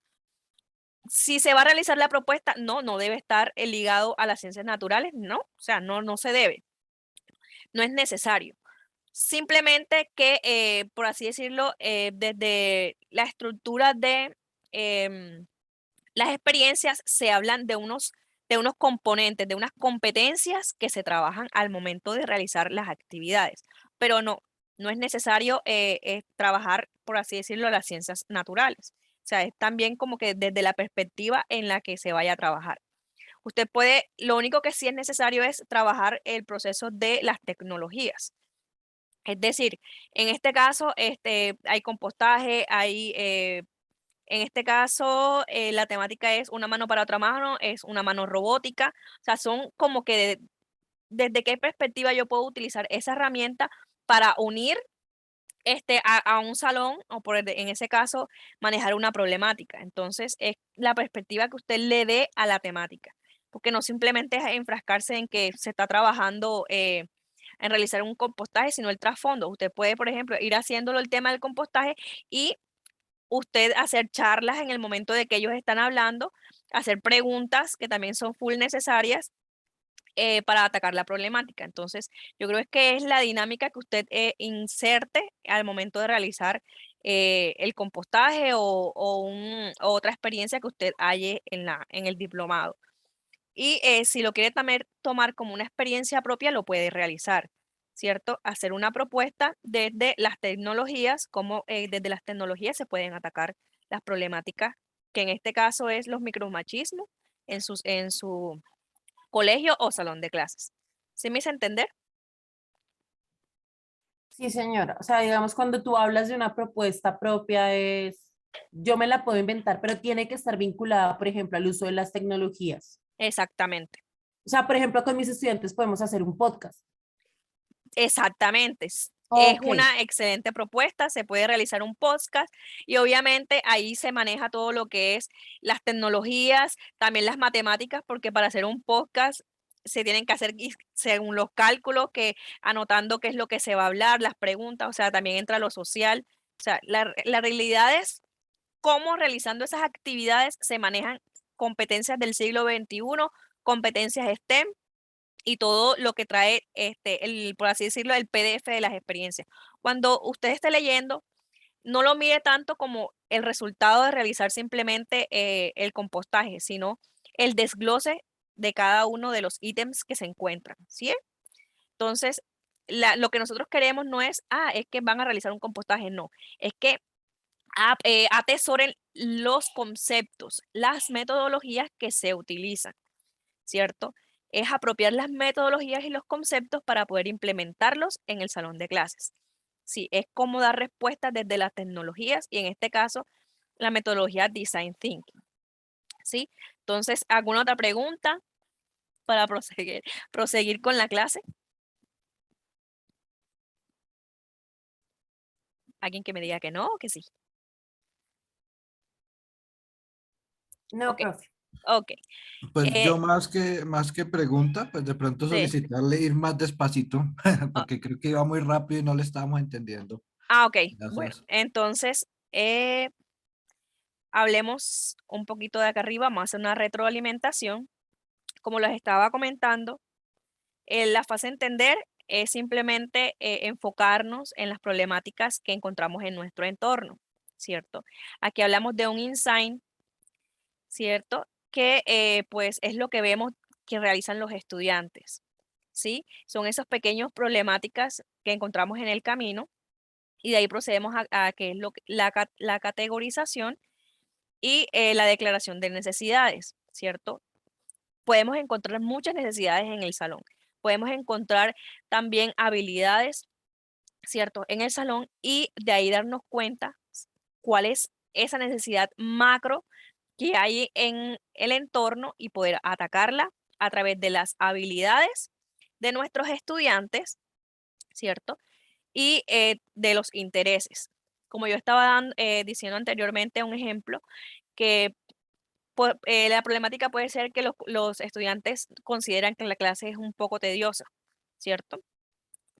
Si se va a realizar la propuesta, no debe estar ligado a las ciencias naturales, no, o sea, no se debe, no es necesario. Simplemente que, por así decirlo, desde la estructura de las experiencias se hablan de unos componentes, de unas competencias que se trabajan al momento de realizar las actividades, pero no es necesario trabajar, por así decirlo, las ciencias naturales. O sea, es también como que desde la perspectiva en la que se vaya a trabajar. Usted puede, lo único que sí es necesario es trabajar el proceso de las tecnologías. Es decir, en este caso, hay compostaje, en este caso, la temática es una mano para otra mano, es una mano robótica. O sea, son como que desde qué perspectiva yo puedo utilizar esa herramienta para unir a un salón o en ese caso manejar una problemática. Entonces es la perspectiva que usted le dé a la temática, porque no simplemente es enfrascarse en que se está trabajando en realizar un compostaje, sino el trasfondo. Usted puede, por ejemplo, ir haciéndolo el tema del compostaje y usted hacer charlas en el momento de que ellos están hablando, hacer preguntas que también son full necesarias para atacar la problemática. Entonces, yo creo que es la dinámica que usted inserte al momento de realizar el compostaje o otra experiencia que usted halle en el diplomado. Y si lo quiere también tomar como una experiencia propia, lo puede realizar, ¿cierto? Hacer una propuesta desde las tecnologías, como desde las tecnologías se pueden atacar las problemáticas, que en este caso es los micromachismos en su colegio o salón de clases. ¿Sí me hice entender? Sí, señora. O sea, digamos, cuando tú hablas de una propuesta propia yo me la puedo inventar, pero tiene que estar vinculada, por ejemplo, al uso de las tecnologías. Exactamente, O sea, por ejemplo, con mis estudiantes podemos hacer un podcast. exactamente. Es Ok. una excelente propuesta, se puede realizar un podcast y obviamente ahí se maneja todo lo que es las tecnologías, también las matemáticas, porque para hacer un podcast se tienen que hacer según los cálculos, que anotando qué es lo que se va a hablar, las preguntas, o sea, también entra lo social. O sea, la realidad es cómo realizando esas actividades se manejan competencias del siglo XXI, competencias STEM y todo lo que trae, por así decirlo, el PDF de las experiencias. Cuando usted esté leyendo, no lo mire tanto como el resultado de realizar simplemente el compostaje, sino el desglose de cada uno de los ítems que se encuentran, ¿sí? Entonces, lo que nosotros queremos no es que van a realizar un compostaje, no, es que atesoren los conceptos, las metodologías que se utilizan, ¿cierto? Es apropiar las metodologías y los conceptos para poder implementarlos en el salón de clases. Sí, es como dar respuestas desde las tecnologías y en este caso la metodología Design Thinking. ¿Sí? Entonces, ¿alguna otra pregunta para proseguir con la clase? ¿Alguien que me diga que no o que sí? No, Ok, profe. ok. Pues Eh, yo más que pregunta, pues de pronto sí. solicitarle ir más despacito, porque creo que iba muy rápido y no le estábamos entendiendo. Ok. Bueno, Gracias. entonces hablemos un poquito de acá arriba, vamos a hacer una retroalimentación. Como les estaba comentando, la fase entender es simplemente enfocarnos en las problemáticas que encontramos en nuestro entorno, ¿cierto? Aquí hablamos de un insight, ¿cierto? Que pues es lo que vemos que realizan los estudiantes, ¿sí? Son esas pequeñas problemáticas que encontramos en el camino y de ahí procedemos a que es la categorización y la declaración de necesidades, ¿cierto? Podemos encontrar muchas necesidades en el salón. Podemos encontrar también habilidades, ¿cierto? En el salón y de ahí darnos cuenta cuál es esa necesidad macro que hay en el entorno y poder atacarla a través de las habilidades de nuestros estudiantes, ¿cierto? Y de los intereses. Como yo estaba diciendo anteriormente, un ejemplo que la problemática puede ser que los estudiantes consideran que la clase es un poco tediosa, ¿cierto?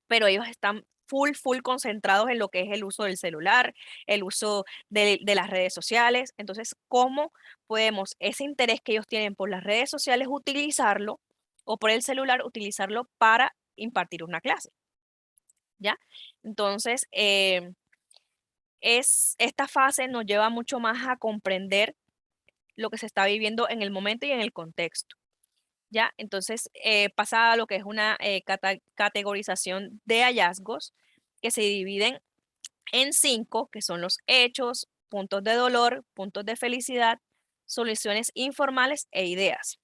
Pero ellos están full concentrados en lo que es el uso del celular, el uso de las redes sociales. Entonces, ¿cómo podemos ese interés que ellos tienen por las redes sociales utilizarlo o por el celular utilizarlo para impartir una clase? ¿Ya? Entonces, esta fase nos lleva mucho más a comprender lo que se está viviendo en el momento y en el contexto. ¿Ya? Entonces, pasa a lo que es una categorización de hallazgos que se dividen en 5, que son los hechos, puntos de dolor, puntos de felicidad, soluciones informales e ideas.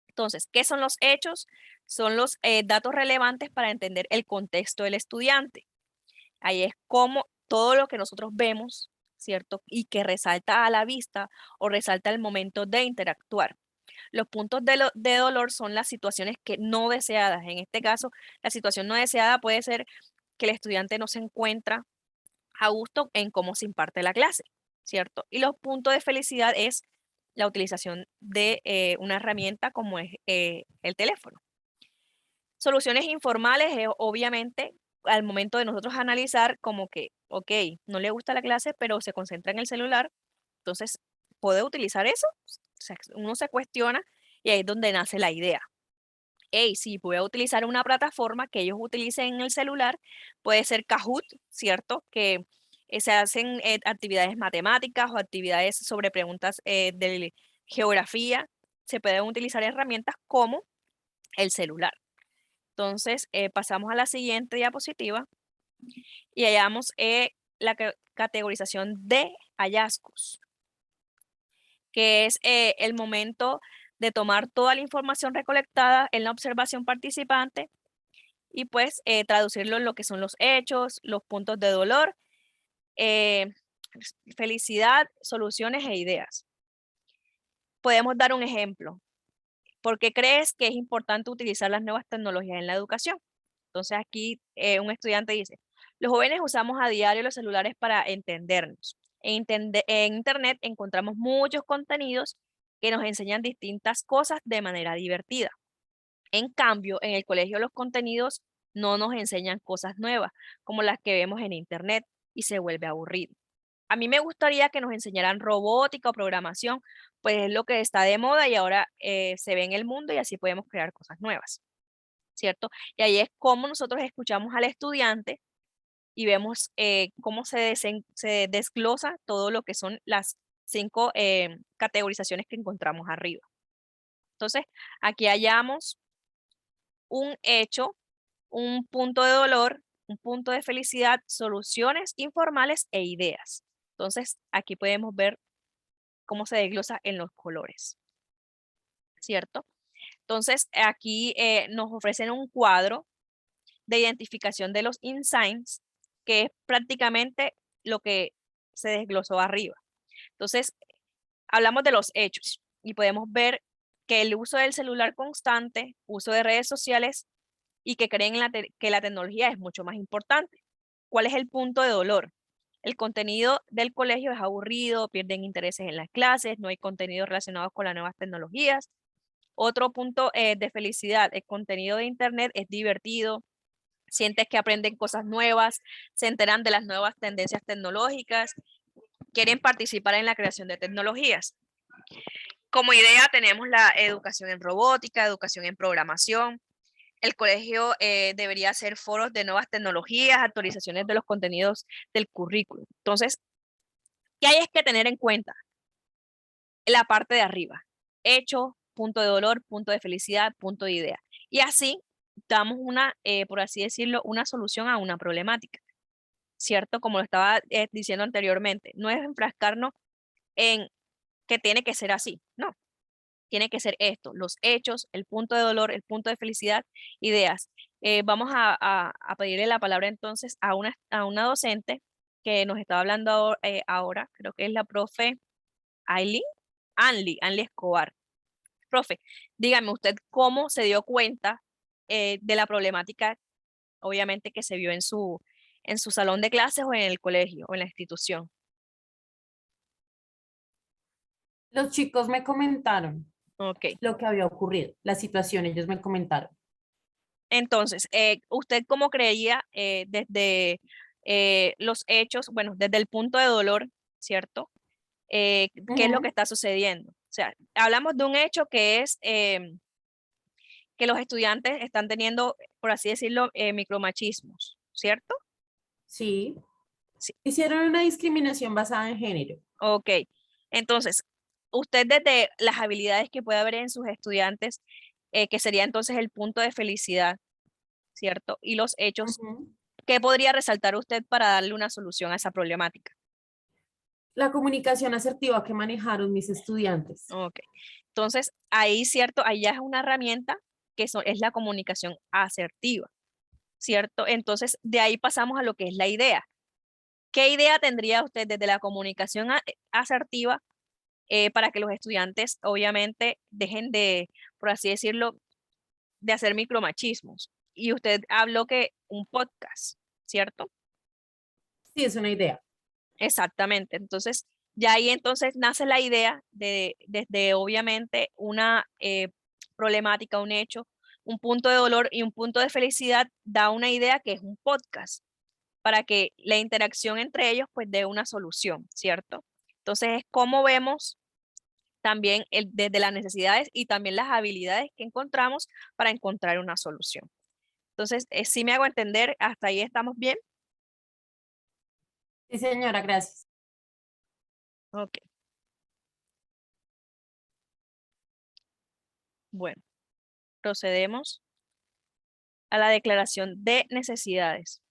Entonces, ¿qué son los hechos? Son los datos relevantes para entender el contexto del estudiante. Ahí es como todo lo que nosotros vemos, ¿cierto? Y que resalta a la vista o resalta el momento de interactuar. Los puntos de dolor son las situaciones que no deseadas. En este caso, la situación no deseada puede ser que el estudiante no se encuentra a gusto en cómo se imparte la clase, ¿cierto? Y los puntos de felicidad es la utilización de una herramienta como es el teléfono. Soluciones informales es obviamente al momento de nosotros analizar como que, ok, no le gusta la clase, pero se concentra en el celular, entonces, ¿puede utilizar eso? O sea, uno se cuestiona y ahí es donde nace la idea. Hey, sí, voy a utilizar una plataforma que ellos utilicen en el celular, puede ser Kahoot, ¿cierto? Que se hacen actividades matemáticas o actividades sobre preguntas de geografía, se pueden utilizar herramientas como el celular. Entonces, pasamos a la siguiente diapositiva y hallamos la categorización de hallazgos, que es el momento de tomar toda la información recolectada en la observación participante y pues traducirlo en lo que son los hechos, los puntos de dolor, felicidad, soluciones e ideas. Podemos dar un ejemplo. ¿Por qué crees que es importante utilizar las nuevas tecnologías en la educación? Entonces aquí un estudiante dice, los jóvenes usamos a diario los celulares para entendernos. En Internet encontramos muchos contenidos que nos enseñan distintas cosas de manera divertida. En cambio, en el colegio los contenidos no nos enseñan cosas nuevas, como las que vemos en Internet, y se vuelve aburrido. A mí me gustaría que nos enseñaran robótica o programación, pues es lo que está de moda y ahora se ve en el mundo y así podemos crear cosas nuevas, ¿cierto? Y ahí es como nosotros escuchamos al estudiante y vemos cómo se desglosa todo lo que son las 5 categorizaciones que encontramos arriba. Entonces, aquí hallamos un hecho, un punto de dolor, un punto de felicidad, soluciones informales e ideas. Entonces, aquí podemos ver cómo se desglosa en los colores, ¿cierto? Entonces, aquí nos ofrecen un cuadro de identificación de los insights, que es prácticamente lo que se desglosó arriba. Entonces, hablamos de los hechos y podemos ver que el uso del celular constante, uso de redes sociales y que creen que la tecnología es mucho más importante. ¿Cuál es el punto de dolor? El contenido del colegio es aburrido, pierden intereses en las clases, no hay contenido relacionado con las nuevas tecnologías. Otro punto de felicidad, el contenido de Internet es divertido, sientes que aprenden cosas nuevas, se enteran de las nuevas tendencias tecnológicas, quieren participar en la creación de tecnologías. Como idea tenemos la educación en robótica, educación en programación. El colegio debería hacer foros de nuevas tecnologías, actualizaciones de los contenidos del currículum. Entonces, ¿qué hay que tener en cuenta? La parte de arriba, hecho, punto de dolor, punto de felicidad, punto de idea. Y así damos una, por así decirlo, una solución a una problemática, ¿cierto? Como lo estaba diciendo anteriormente, no es enfrascarnos en que tiene que ser así, no. Tiene que ser esto, los hechos, el punto de dolor, el punto de felicidad, ideas. Vamos a pedirle la palabra entonces a una docente que nos estaba hablando ahora, creo que es la profe Anli Escobar. Profe, dígame usted cómo se dio cuenta de la problemática, obviamente, que se vio en su salón de clases o en el colegio o en la institución. Los chicos me comentaron Ok. lo que había ocurrido, la situación, ellos me comentaron. Entonces, ¿usted cómo creía desde los hechos, bueno, desde el punto de dolor, ¿cierto? ¿Qué es lo que está sucediendo? O sea, hablamos de un hecho que es que los estudiantes están teniendo, por así decirlo, micromachismos, ¿cierto? Sí. Sí. Hicieron una discriminación basada en género. Ok. Entonces, usted desde las habilidades que puede haber en sus estudiantes, que sería entonces el punto de felicidad, ¿cierto? Y los hechos, ¿qué podría resaltar usted para darle una solución a esa problemática? La comunicación asertiva que manejaron mis estudiantes. Ok. Entonces, ahí, ¿cierto? Ahí ya es una herramienta que es la comunicación asertiva, ¿cierto? Entonces, de ahí pasamos a lo que es la idea. ¿Qué idea tendría usted desde la comunicación asertiva para que los estudiantes, obviamente, dejen de, por así decirlo, de hacer micromachismos? Y usted habló que un podcast, ¿cierto? Sí, es una idea. Exactamente. Entonces, ya ahí entonces nace la idea desde obviamente una problemática, un hecho, un punto de dolor y un punto de felicidad, da una idea que es un podcast, para que la interacción entre ellos pues dé una solución, ¿cierto? Entonces es como vemos también desde las necesidades y también las habilidades que encontramos para encontrar una solución. Entonces, si me hago entender, hasta ahí estamos bien. Sí, señora, gracias. Ok. Bueno, procedemos a la declaración de necesidades.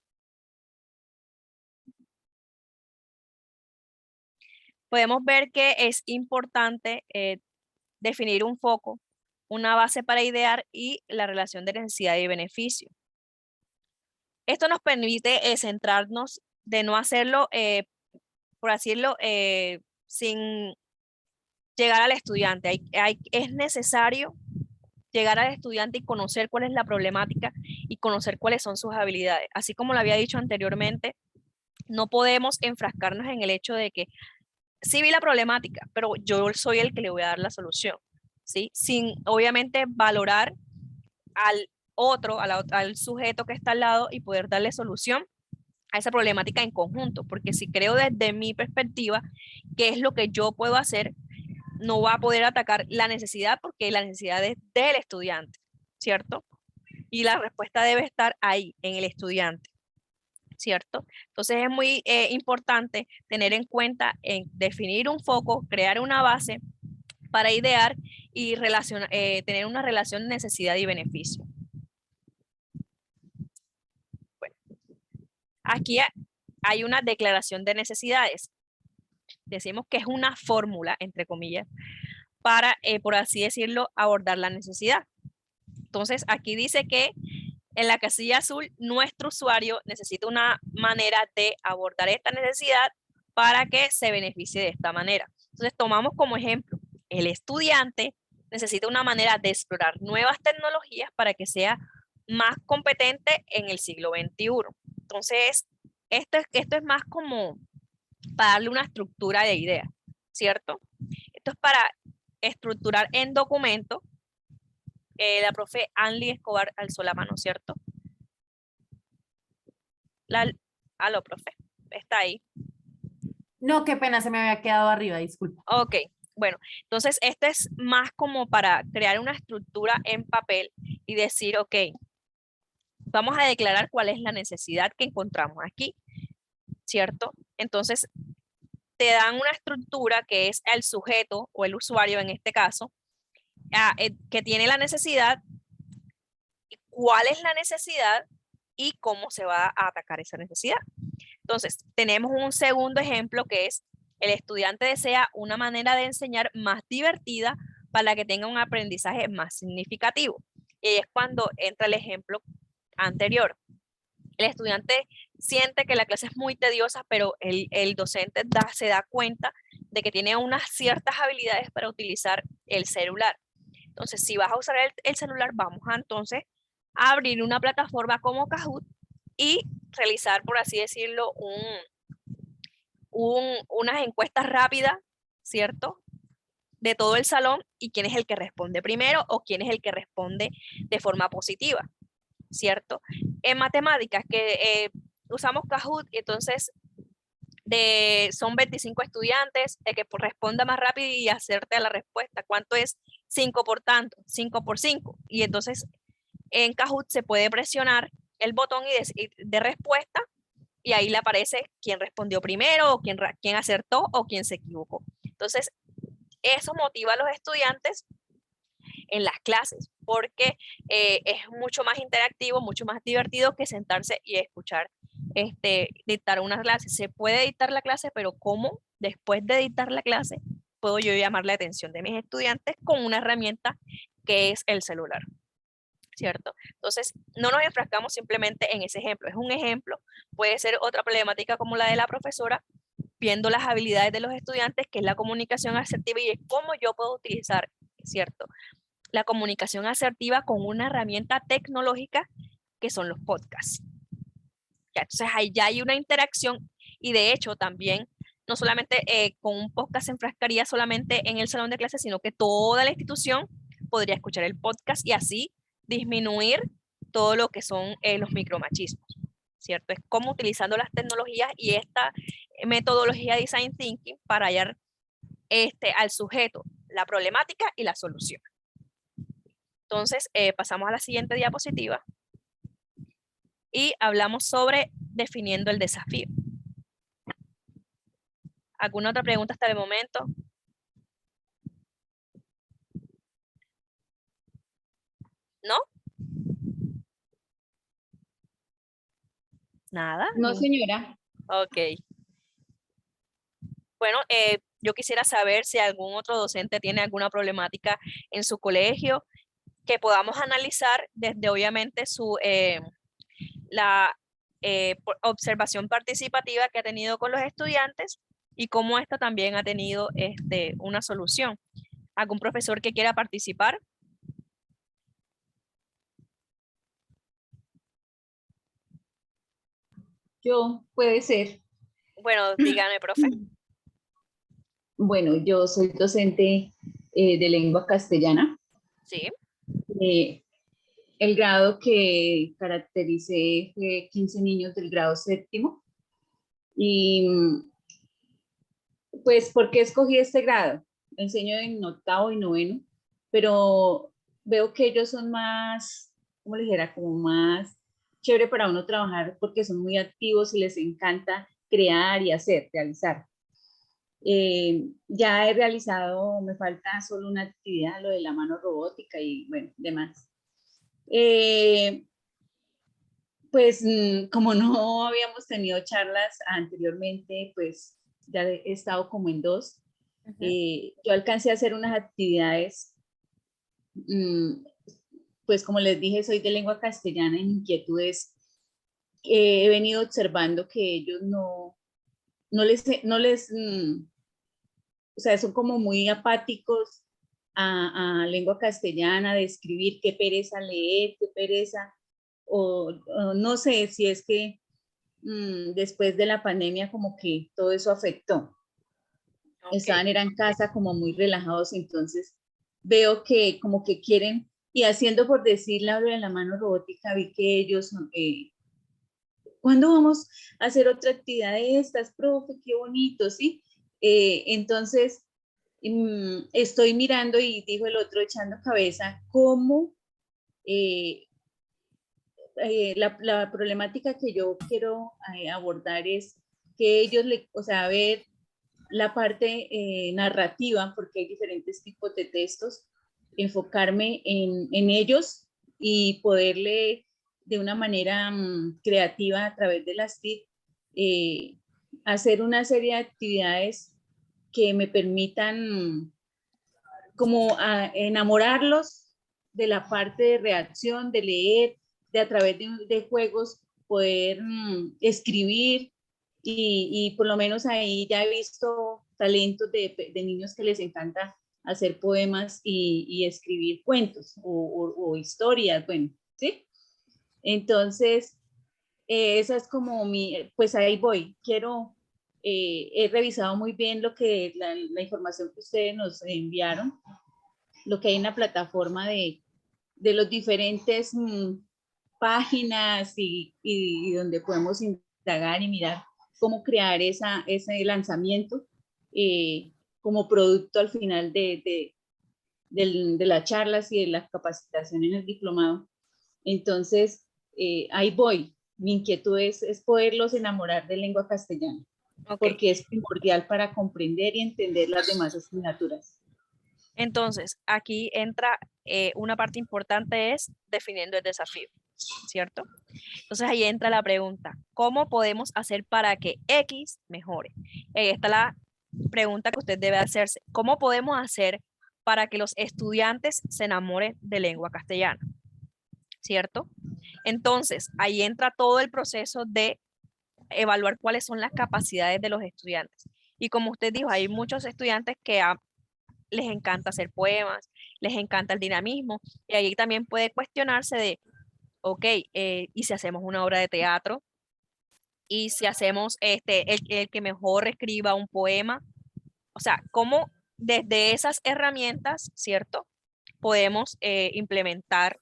Podemos ver que es importante definir un foco, una base para idear y la relación de necesidad y beneficio. Esto nos permite centrarnos de no hacerlo, por así decirlo, sin llegar al estudiante. Es necesario llegar al estudiante y conocer cuál es la problemática y conocer cuáles son sus habilidades. Así como lo había dicho anteriormente, no podemos enfrascarnos en el hecho de que sí vi la problemática, pero yo soy el que le voy a dar la solución, ¿sí? Sin obviamente valorar al otro, al sujeto que está al lado y poder darle solución a esa problemática en conjunto, porque si creo desde mi perspectiva qué es lo que yo puedo hacer, no va a poder atacar la necesidad porque la necesidad es del estudiante, ¿cierto? Y la respuesta debe estar ahí, en el estudiante, ¿cierto? Entonces es muy importante tener en cuenta en definir un foco, crear una base para idear y tener una relación de necesidad y beneficio. Bueno, aquí hay una declaración de necesidades. Decimos que es una fórmula, entre comillas, para, por así decirlo, abordar la necesidad. Entonces, aquí dice que en la casilla azul, nuestro usuario necesita una manera de abordar esta necesidad para que se beneficie de esta manera. Entonces, tomamos como ejemplo, el estudiante necesita una manera de explorar nuevas tecnologías para que sea más competente en el siglo XXI. Entonces, esto es más como para darle una estructura de idea, ¿cierto? Esto es para estructurar en documento. La profe Anly Escobar alzó la mano, ¿cierto? Aló, profe, está ahí. No, qué pena, se me había quedado arriba, disculpa. Ok, bueno, entonces este es más como para crear una estructura en papel y decir, ok, vamos a declarar cuál es la necesidad que encontramos aquí, ¿cierto? Entonces te dan una estructura que es el sujeto o el usuario en este caso, que tiene la necesidad, cuál es la necesidad y cómo se va a atacar esa necesidad. Entonces, tenemos un segundo ejemplo que es el estudiante desea una manera de enseñar más divertida para que tenga un aprendizaje más significativo. Y es cuando entra el ejemplo anterior. El estudiante siente que la clase es muy tediosa, pero el docente se da cuenta de que tiene unas ciertas habilidades para utilizar el celular. Entonces, si vas a usar el celular, vamos a entonces a abrir una plataforma como Kahoot y realizar, por así decirlo, unas encuestas rápidas, ¿cierto? De todo el salón y quién es el que responde primero o quién es el que responde de forma positiva, ¿cierto? En matemáticas, que usamos Kahoot, entonces son 25 estudiantes, el que responda más rápido y hacerte la respuesta. ¿Cuánto es 5 por tanto? 5 por 5. Y entonces en Kahoot se puede presionar el botón de respuesta y ahí le aparece quién respondió primero, o quién acertó o quién se equivocó. Entonces, eso motiva a los estudiantes en las clases, porque es mucho más interactivo, mucho más divertido que sentarse y escuchar dictar una clase. Se puede dictar la clase, pero ¿cómo después de dictar la clase, puedo yo llamar la atención de mis estudiantes con una herramienta que es el celular, ¿cierto? Entonces, no nos enfrascamos simplemente en ese ejemplo. Es un ejemplo, puede ser otra problemática como la de la profesora, viendo las habilidades de los estudiantes, que es la comunicación asertiva y es cómo yo puedo utilizar, ¿cierto? La comunicación asertiva con una herramienta tecnológica que son los podcasts. Ya, entonces ahí ya hay una interacción y de hecho también no solamente con un podcast se enfrascaría solamente en el salón de clases, sino que toda la institución podría escuchar el podcast y así disminuir todo lo que son los micromachismos, ¿cierto? Es como utilizando las tecnologías y esta metodología de design thinking para hallar al sujeto, la problemática y la solución. Entonces, pasamos a la siguiente diapositiva y hablamos sobre definiendo el desafío. ¿Alguna otra pregunta hasta el momento? ¿No? ¿Nada? No, señora. Ok. Bueno, yo quisiera saber si algún otro docente tiene alguna problemática en su colegio que podamos analizar desde obviamente la observación participativa que ha tenido con los estudiantes y cómo esta también ha tenido una solución. ¿Algún profesor que quiera participar? Yo, puede ser. Bueno, dígame, profe. Bueno, yo soy docente de lengua castellana. Sí. El grado que caractericé fue 15 niños del grado séptimo. Y pues, ¿por qué escogí este grado? Enseño en octavo y noveno, pero veo que ellos son más, ¿cómo le dijera? Como más chévere para uno trabajar porque son muy activos y les encanta crear y hacer, realizar. Ya he realizado, me falta solo una actividad, lo de la mano robótica y bueno, demás. Pues como no habíamos tenido charlas anteriormente, pues ya he estado como en dos. Yo alcancé a hacer unas actividades, pues como les dije, soy de lengua castellana en inquietudes. He venido observando que ellos no les o sea, son como muy apáticos a lengua castellana, de escribir, qué pereza leer, qué pereza, o no sé si es que después de la pandemia como que todo eso afectó. Okay. Era en casa como muy relajados, entonces veo que como que quieren, y haciendo por decir la de la mano robótica, vi que ellos, ¿cuándo vamos a hacer otra actividad de estas, profe? Qué bonito, ¿sí? Entonces, estoy mirando y dijo el otro echando cabeza, cómo la problemática que yo quiero abordar es que ellos, o sea, ver la parte narrativa, porque hay diferentes tipos de textos, enfocarme en ellos y poderle de una manera creativa a través de las TIC hacer una serie de actividades que me permitan como enamorarlos de la parte de redacción, de leer, de a través de juegos poder escribir y por lo menos ahí ya he visto talentos de niños que les encanta hacer poemas y escribir cuentos o historias, bueno, ¿sí? Entonces, esa es como pues ahí voy, he revisado muy bien lo que la información que ustedes nos enviaron, lo que hay en la plataforma de los diferentes páginas y donde podemos indagar y mirar cómo crear ese lanzamiento como producto al final de las charlas y de la capacitación en el diplomado. Entonces, ahí voy. Mi inquietud es poderlos enamorar de lengua castellana, Okay. porque es primordial para comprender y entender las demás asignaturas. Entonces, aquí entra una parte importante, es definiendo el desafío, ¿cierto? Entonces ahí entra la pregunta, ¿cómo podemos hacer para que X mejore? Ahí está pregunta que usted debe hacerse. ¿Cómo podemos hacer para que los estudiantes se enamoren de lengua castellana? ¿Cierto? Entonces, ahí entra todo el proceso de evaluar cuáles son las capacidades de los estudiantes. Y como usted dijo, hay muchos estudiantes que les encanta hacer poemas, les encanta el dinamismo, y ahí también puede cuestionarse de, ok, ¿y si hacemos una obra de teatro? ¿Y si hacemos el que mejor escriba un poema? O sea, ¿cómo desde esas herramientas, ¿cierto? Podemos implementar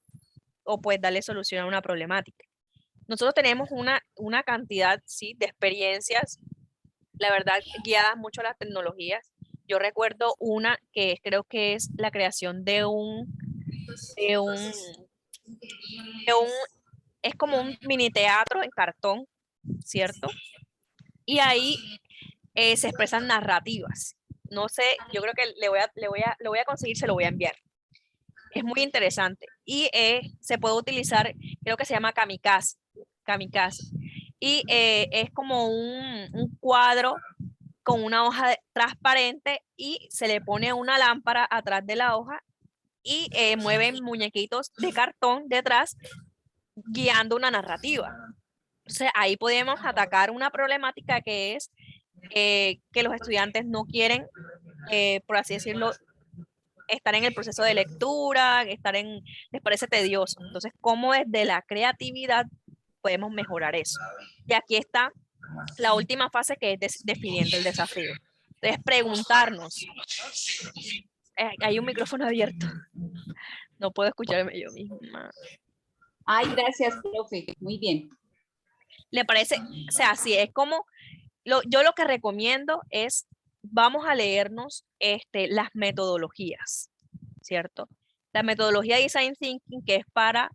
o pues darle solución a una problemática. Nosotros tenemos una cantidad, sí, de experiencias, la verdad, guiadas mucho a las tecnologías. Yo recuerdo una que creo que es la creación de de un, es como un mini teatro en cartón, ¿cierto? Y ahí se expresan narrativas. No sé, yo creo que lo voy a conseguir, se lo voy a enviar. Es muy interesante. Y se puede utilizar, creo que se llama Kamikaze. Kamikaze. Y es como un cuadro con una hoja transparente y se le pone una lámpara atrás de la hoja y mueven muñequitos de cartón detrás guiando una narrativa. Entonces ahí podemos atacar una problemática que es que los estudiantes no quieren, por así decirlo, estar en el proceso de lectura, les parece tedioso. Entonces, ¿cómo desde la creatividad podemos mejorar eso? Y aquí está la última fase, que es definiendo el desafío. Entonces, preguntarnos, hay un micrófono abierto, no puedo escucharme yo misma. Ay, gracias, profe. Muy bien. ¿Le parece? O sea, así es como, yo lo que recomiendo es, vamos a leernos las metodologías, ¿cierto? La metodología de Design Thinking, que es para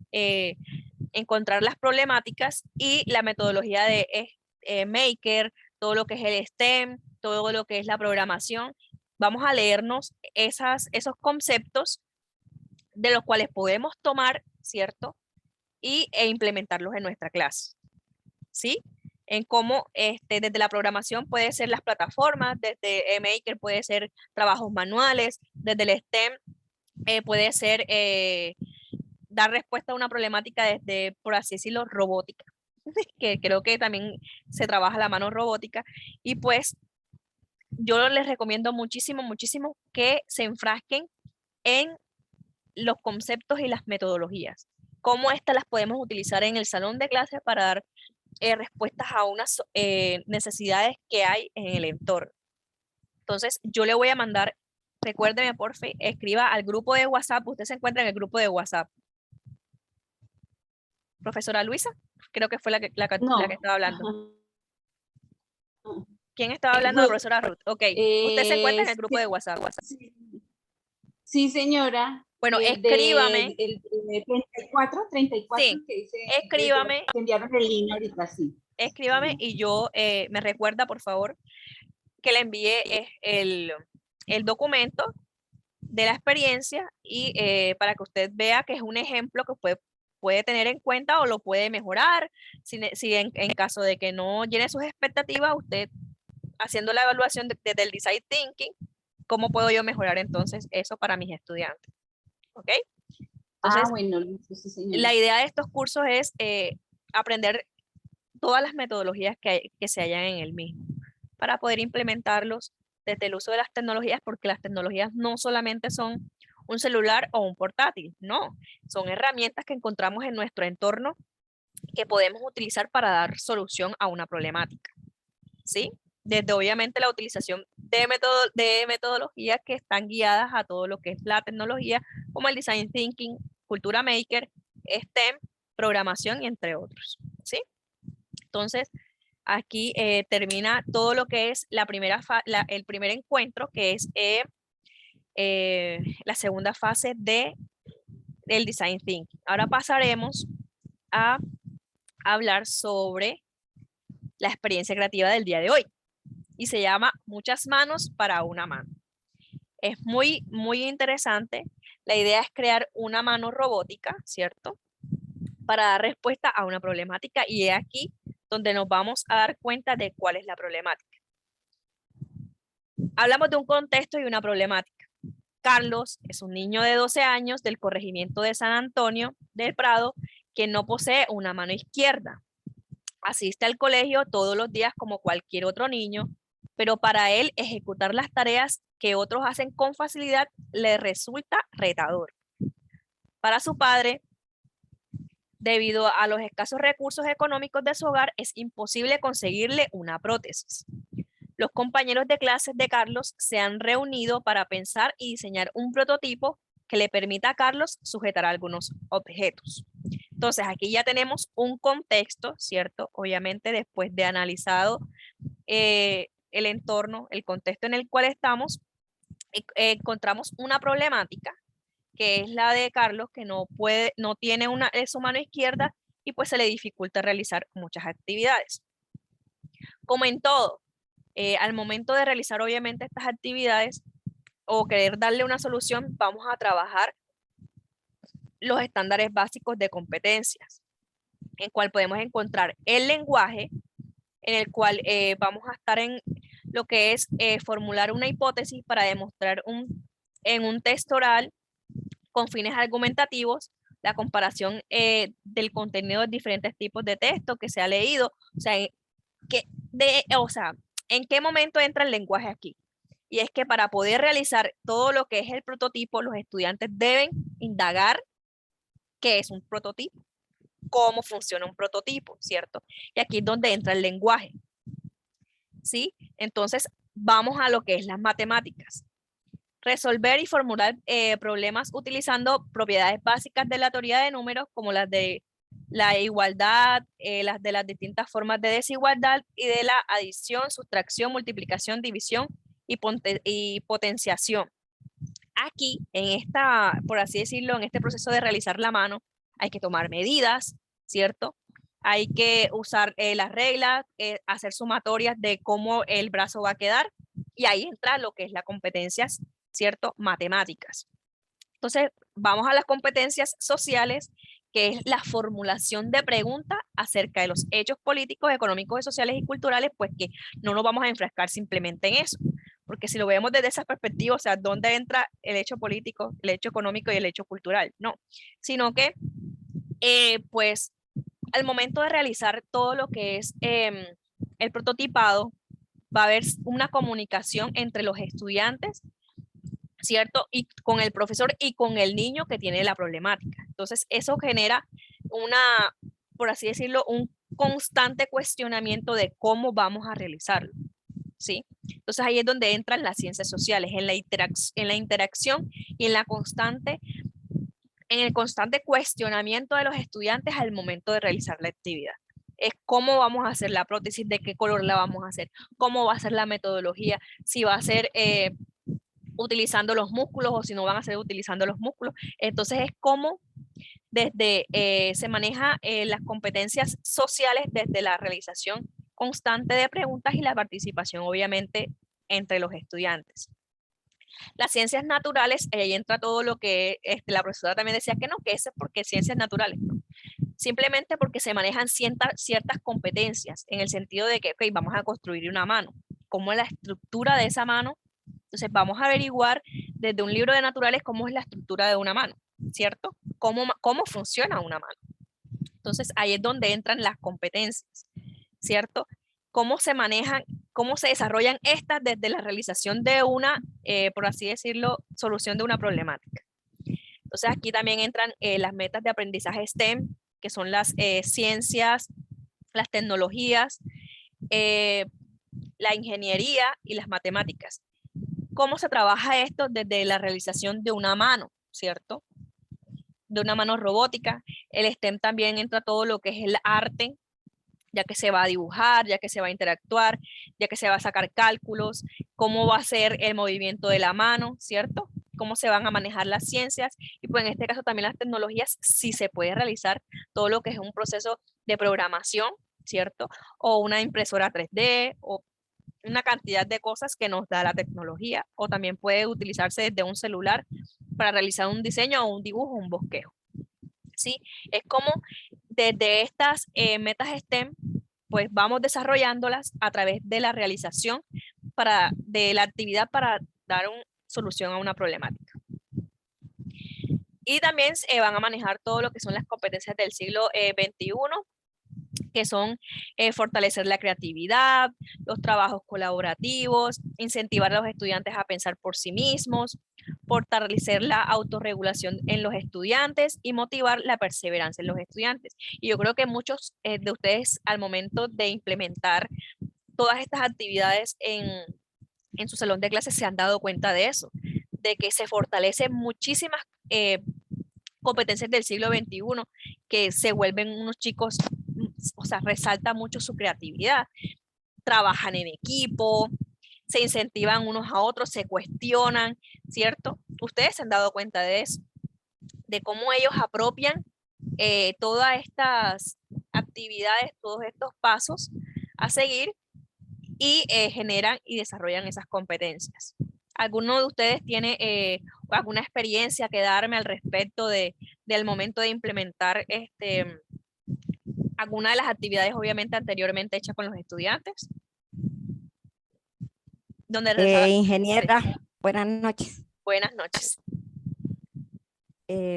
encontrar las problemáticas, y la metodología de Maker, todo lo que es el STEM, todo lo que es la programación. Vamos a leernos esos conceptos de los cuales podemos tomar, ¿cierto? E implementarlos en nuestra clase, ¿sí? En cómo desde la programación puede ser las plataformas, desde Maker puede ser trabajos manuales, desde el STEM puede ser dar respuesta a una problemática desde, por así decirlo, robótica, que creo que también se trabaja la mano robótica. Y pues yo les recomiendo muchísimo, muchísimo que se enfrasquen en los conceptos y las metodologías, cómo estas las podemos utilizar en el salón de clase para dar respuestas a unas necesidades que hay en el entorno. Entonces, yo le voy a mandar, recuérdeme, porfa, escriba al grupo de WhatsApp. Usted se encuentra en el grupo de WhatsApp. Profesora Luisa, creo que fue la que estaba hablando. ¿Quién estaba hablando? La profesora Ruth. Ok, usted se encuentra en el grupo de WhatsApp. Sí, señora. Bueno, escríbame. El 34, Sí, que dice, escríbame. te enviaron el link ahorita, sí. Escríbame y yo me recuerda, por favor, que le envíe el documento de la experiencia y para que usted vea que es un ejemplo que puede tener en cuenta o lo puede mejorar. Si en caso de que no llene sus expectativas, usted haciendo la evaluación desde el Design Thinking, ¿cómo puedo yo mejorar entonces eso para mis estudiantes? ¿Ok? Entonces, bueno, sí, señora. la idea de estos cursos es aprender todas las metodologías que se hallan en el mismo para poder implementarlos desde el uso de las tecnologías, porque las tecnologías no solamente son un celular o un portátil, no, son herramientas que encontramos en nuestro entorno que podemos utilizar para dar solución a una problemática, ¿sí? Desde obviamente la utilización de metodologías que están guiadas a todo lo que es la tecnología, como el Design Thinking, Cultura Maker, STEM, programación y entre otros, ¿sí? Entonces, aquí termina todo lo que es el primer encuentro, que es la segunda fase del Design Thinking. Ahora pasaremos a hablar sobre la experiencia creativa del día de hoy y se llama Muchas manos para una mano. Es muy, muy interesante. La idea es crear una mano robótica, ¿cierto? Para dar respuesta a una problemática, y es aquí donde nos vamos a dar cuenta de cuál es la problemática. Hablamos de un contexto y una problemática. Carlos es un niño de 12 años del corregimiento de San Antonio del Prado que no posee una mano izquierda. Asiste al colegio todos los días como cualquier otro niño, pero para él ejecutar las tareas que otros hacen con facilidad le resulta retador. Para su padre, debido a los escasos recursos económicos de su hogar, es imposible conseguirle una prótesis. Los compañeros de clases de Carlos se han reunido para pensar y diseñar un prototipo que le permita a Carlos sujetar algunos objetos. Entonces, aquí ya tenemos un contexto, ¿cierto? Obviamente, después de analizado el entorno, el contexto en el cual estamos, encontramos una problemática, que es la de Carlos, que no tiene su mano izquierda y pues se le dificulta realizar muchas actividades. Como en todo, al momento de realizar obviamente estas actividades o querer darle una solución, vamos a trabajar los estándares básicos de competencias, en cual podemos encontrar el lenguaje, en el cual vamos a estar en lo que es formular una hipótesis para demostrar en un texto oral con fines argumentativos la comparación del contenido de diferentes tipos de texto que se ha leído, o sea, ¿en qué momento entra el lenguaje aquí? Y es que para poder realizar todo lo que es el prototipo, los estudiantes deben indagar qué es un prototipo, cómo funciona un prototipo, ¿cierto? Y aquí es donde entra el lenguaje, ¿sí? Entonces, vamos a lo que es las matemáticas. Resolver y formular problemas utilizando propiedades básicas de la teoría de números, como las de la igualdad, las de las distintas formas de desigualdad y de la adición, sustracción, multiplicación, división y potenciación. Aquí, por así decirlo, en este proceso de realizar la mano, hay que tomar medidas, ¿cierto? Hay que usar las reglas, hacer sumatorias de cómo el brazo va a quedar, y ahí entra lo que es las competencias, ¿cierto? Matemáticas. Entonces, vamos a las competencias sociales, que es la formulación de preguntas acerca de los hechos políticos, económicos, sociales y culturales, pues que no nos vamos a enfrascar simplemente en eso, porque si lo vemos desde esa perspectiva, o sea, ¿dónde entra el hecho político, el hecho económico y el hecho cultural? No, sino que, pues, al momento de realizar todo lo que es el prototipado, va a haber una comunicación entre los estudiantes, ¿cierto? Y con el profesor y con el niño que tiene la problemática. Entonces, eso genera por así decirlo, un constante cuestionamiento de cómo vamos a realizarlo, ¿sí? Entonces, ahí es donde entran las ciencias sociales, en la interacción y en el constante cuestionamiento de los estudiantes al momento de realizar la actividad. Es cómo vamos a hacer la prótesis, de qué color la vamos a hacer, cómo va a ser la metodología, si va a ser utilizando los músculos o si no van a ser utilizando los músculos. Entonces es como se maneja las competencias sociales desde la realización constante de preguntas y la participación obviamente entre los estudiantes. Las ciencias naturales, ahí entra todo lo que la profesora también decía que no, que eso es porque ciencias naturales, ¿no? Simplemente porque se manejan ciertas competencias en el sentido de que, ok, vamos a construir una mano, cómo es la estructura de esa mano. Entonces vamos a averiguar desde un libro de naturales cómo es la estructura de una mano, ¿cierto? Cómo funciona una mano. Entonces ahí es donde entran las competencias, ¿cierto? Cómo se manejan, cómo se desarrollan estas desde la realización de una, por así decirlo, solución de una problemática. Entonces aquí también entran las metas de aprendizaje STEM, que son las ciencias, las tecnologías, la ingeniería y las matemáticas. ¿Cómo se trabaja esto desde la realización de una mano, ¿cierto? De una mano robótica. El STEM también entra todo lo que es el arte, ya que se va a dibujar, ya que se va a interactuar, ya que se va a sacar cálculos, cómo va a ser el movimiento de la mano, ¿cierto? Cómo se van a manejar las ciencias y pues en este caso también las tecnologías, si se puede realizar todo lo que es un proceso de programación, ¿cierto? O una impresora 3D o una cantidad de cosas que nos da la tecnología, o también puede utilizarse desde un celular para realizar un diseño o un dibujo, un bosquejo. ¿Sí? Es como desde estas metas STEM, pues vamos desarrollándolas a través de la realización de la actividad para dar solución a una problemática. Y también van a manejar todo lo que son las competencias del siglo XXI, que son fortalecer la creatividad, los trabajos colaborativos, incentivar a los estudiantes a pensar por sí mismos, fortalecer la autorregulación en los estudiantes y motivar la perseverancia en los estudiantes. Y yo creo que muchos de ustedes al momento de implementar todas estas actividades en su salón de clases se han dado cuenta de eso, de que se fortalecen muchísimas competencias del siglo XXI, que se vuelven unos chicos, o sea, resalta mucho su creatividad, trabajan en equipo, se incentivan unos a otros, se cuestionan, ¿cierto? Ustedes se han dado cuenta de eso, de cómo ellos apropian todas estas actividades, todos estos pasos a seguir y generan y desarrollan esas competencias. ¿Alguno de ustedes tiene alguna experiencia que darme al respecto del momento de implementar alguna de las actividades obviamente anteriormente hechas con los estudiantes? Ingeniera, buenas noches. Buenas noches.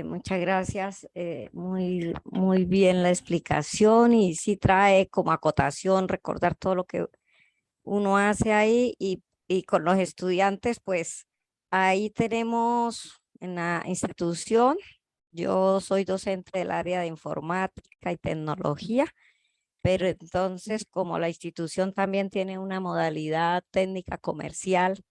Muchas gracias. Muy bien la explicación y sí trae como acotación recordar todo lo que uno hace ahí y con los estudiantes, pues ahí tenemos en la institución, yo soy docente del área de informática y tecnología, pero entonces como la institución también tiene una modalidad técnica comercial,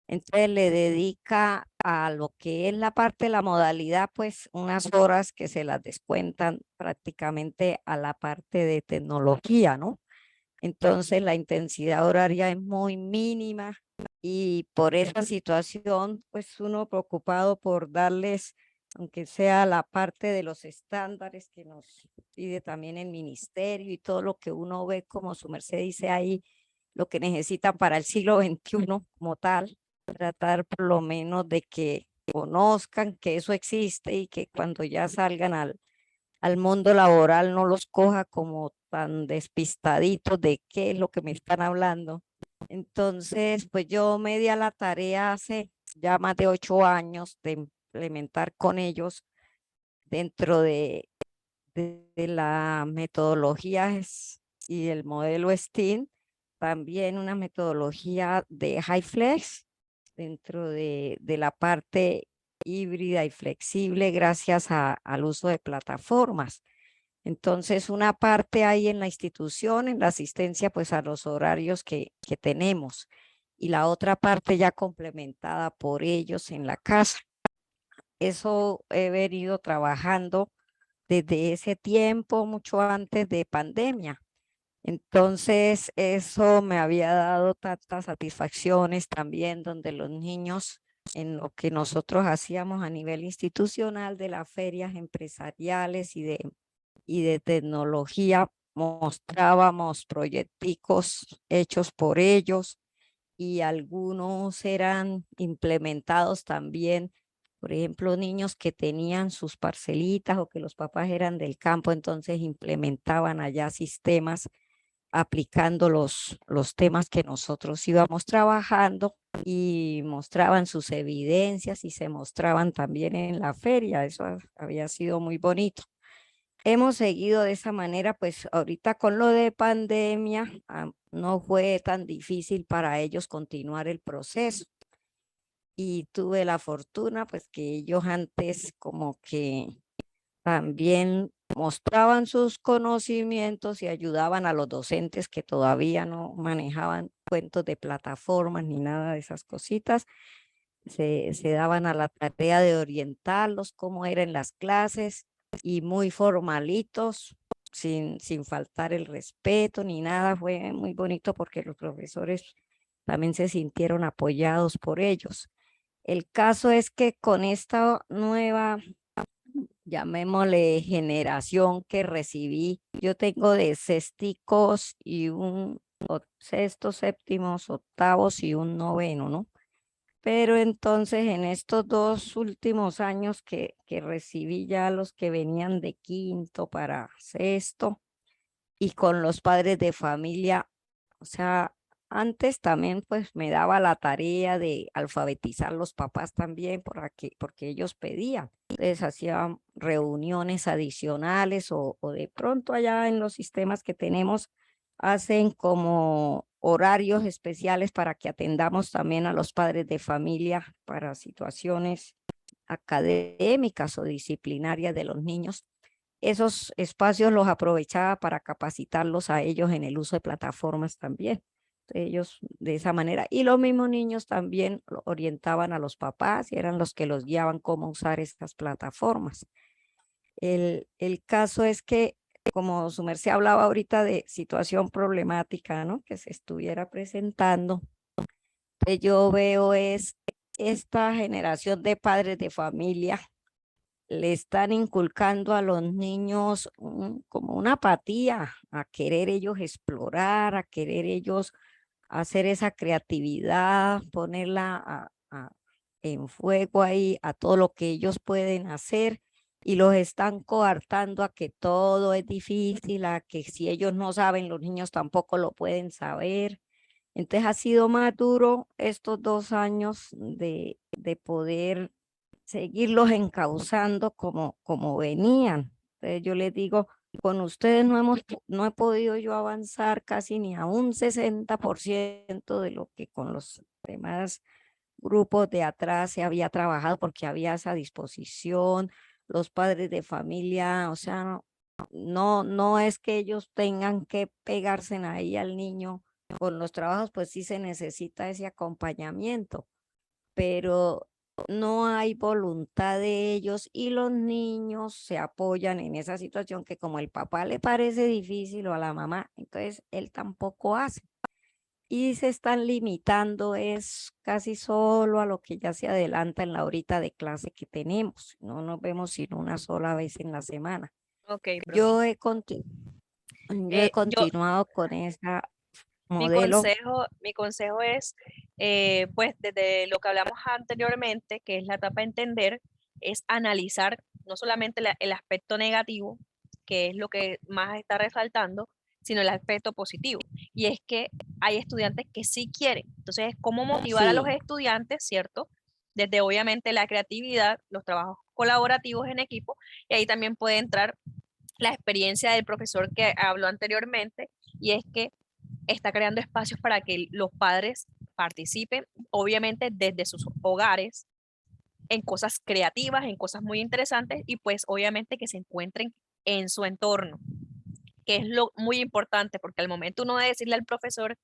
entonces le dedica a lo que es la parte de la modalidad, pues unas horas que se las descuentan prácticamente a la parte de tecnología, ¿no? Entonces la intensidad horaria es muy mínima y por esa situación, pues uno preocupado por darles, aunque sea la parte de los estándares que nos pide también el ministerio y todo lo que uno ve, como su merced dice ahí, lo que necesitan para el siglo XXI como tal, tratar por lo menos de que conozcan que eso existe y que cuando ya salgan al mundo laboral no los coja como tan despistaditos de qué es lo que me están hablando. Entonces, pues yo me di a la tarea hace ya más de 8 años de implementar con ellos dentro de la metodología y el modelo STEAM, también una metodología de HyFlex dentro de la parte híbrida y flexible gracias al uso de plataformas. Entonces, una parte ahí en la institución, en la asistencia, pues a los horarios que tenemos, y la otra parte ya complementada por ellos en la casa. Eso he venido trabajando desde ese tiempo, mucho antes de pandemia. Entonces, eso me había dado tantas satisfacciones también, donde los niños, en lo que nosotros hacíamos a nivel institucional de las ferias empresariales y de tecnología, mostrábamos proyecticos hechos por ellos y algunos eran implementados también. Por ejemplo, niños que tenían sus parcelitas o que los papás eran del campo, entonces implementaban allá sistemas aplicando los temas que nosotros íbamos trabajando y mostraban sus evidencias y se mostraban también en la feria. Eso había sido muy bonito. Hemos seguido de esa manera, pues ahorita con lo de pandemia no fue tan difícil para ellos continuar el proceso. Y tuve la fortuna, pues que ellos antes como que también mostraban sus conocimientos y ayudaban a los docentes que todavía no manejaban cuentos de plataformas ni nada de esas cositas. Se daban a la tarea de orientarlos cómo eran las clases y muy formalitos, sin faltar el respeto ni nada. Fue muy bonito porque los profesores también se sintieron apoyados por ellos. El caso es que con esta nueva, llamémosle generación que recibí, yo tengo de sexticos y sextos, séptimos, octavos y un noveno, ¿no? Pero entonces en estos 2 últimos años que recibí ya los que venían de quinto para sexto y con los padres de familia, o sea, antes también pues me daba la tarea de alfabetizar los papás también porque ellos pedían. Entonces hacía reuniones adicionales o de pronto allá en los sistemas que tenemos hacen como horarios especiales para que atendamos también a los padres de familia para situaciones académicas o disciplinarias de los niños. Esos espacios los aprovechaba para capacitarlos a ellos en el uso de plataformas también. Ellos de esa manera. Y los mismos niños también orientaban a los papás y eran los que los guiaban cómo usar estas plataformas. El caso es que, como su merced hablaba ahorita de situación problemática, ¿no? Que se estuviera presentando, que yo veo es esta generación de padres de familia le están inculcando a los niños como una apatía a querer ellos explorar, a querer ellos hacer esa creatividad, ponerla en fuego ahí a todo lo que ellos pueden hacer y los están coartando a que todo es difícil, a que si ellos no saben, los niños tampoco lo pueden saber. Entonces ha sido más duro estos 2 años de poder seguirlos encauzando como venían. Entonces yo les digo, con ustedes no he podido yo avanzar casi ni a un 60% de lo que con los demás grupos de atrás se había trabajado porque había esa disposición, los padres de familia, o sea, no es que ellos tengan que pegarse ahí al niño con los trabajos, pues sí se necesita ese acompañamiento, pero no hay voluntad de ellos y los niños se apoyan en esa situación que como el papá le parece difícil o a la mamá, entonces él tampoco hace. Y se están limitando es casi solo a lo que ya se adelanta en la horita de clase que tenemos. No nos vemos sino una sola vez en la semana. Ok, profe. Yo he Yo, continuado con ese mi modelo. consejo es, pues desde lo que hablamos anteriormente, que es la etapa de entender, es analizar no solamente el aspecto negativo, que es lo que más está resaltando, sino el aspecto positivo. Y es que hay estudiantes que sí quieren. Entonces, ¿cómo motivar a los Sí. estudiantes, cierto? Desde obviamente la creatividad, los trabajos colaborativos en equipo, y ahí también puede entrar la experiencia del profesor que habló anteriormente, y es que está creando espacios para que los padres participen, obviamente desde sus hogares, en cosas creativas, en cosas muy interesantes, y pues obviamente que se encuentren en su entorno, que es lo muy importante, porque al momento uno de decirle al profesor,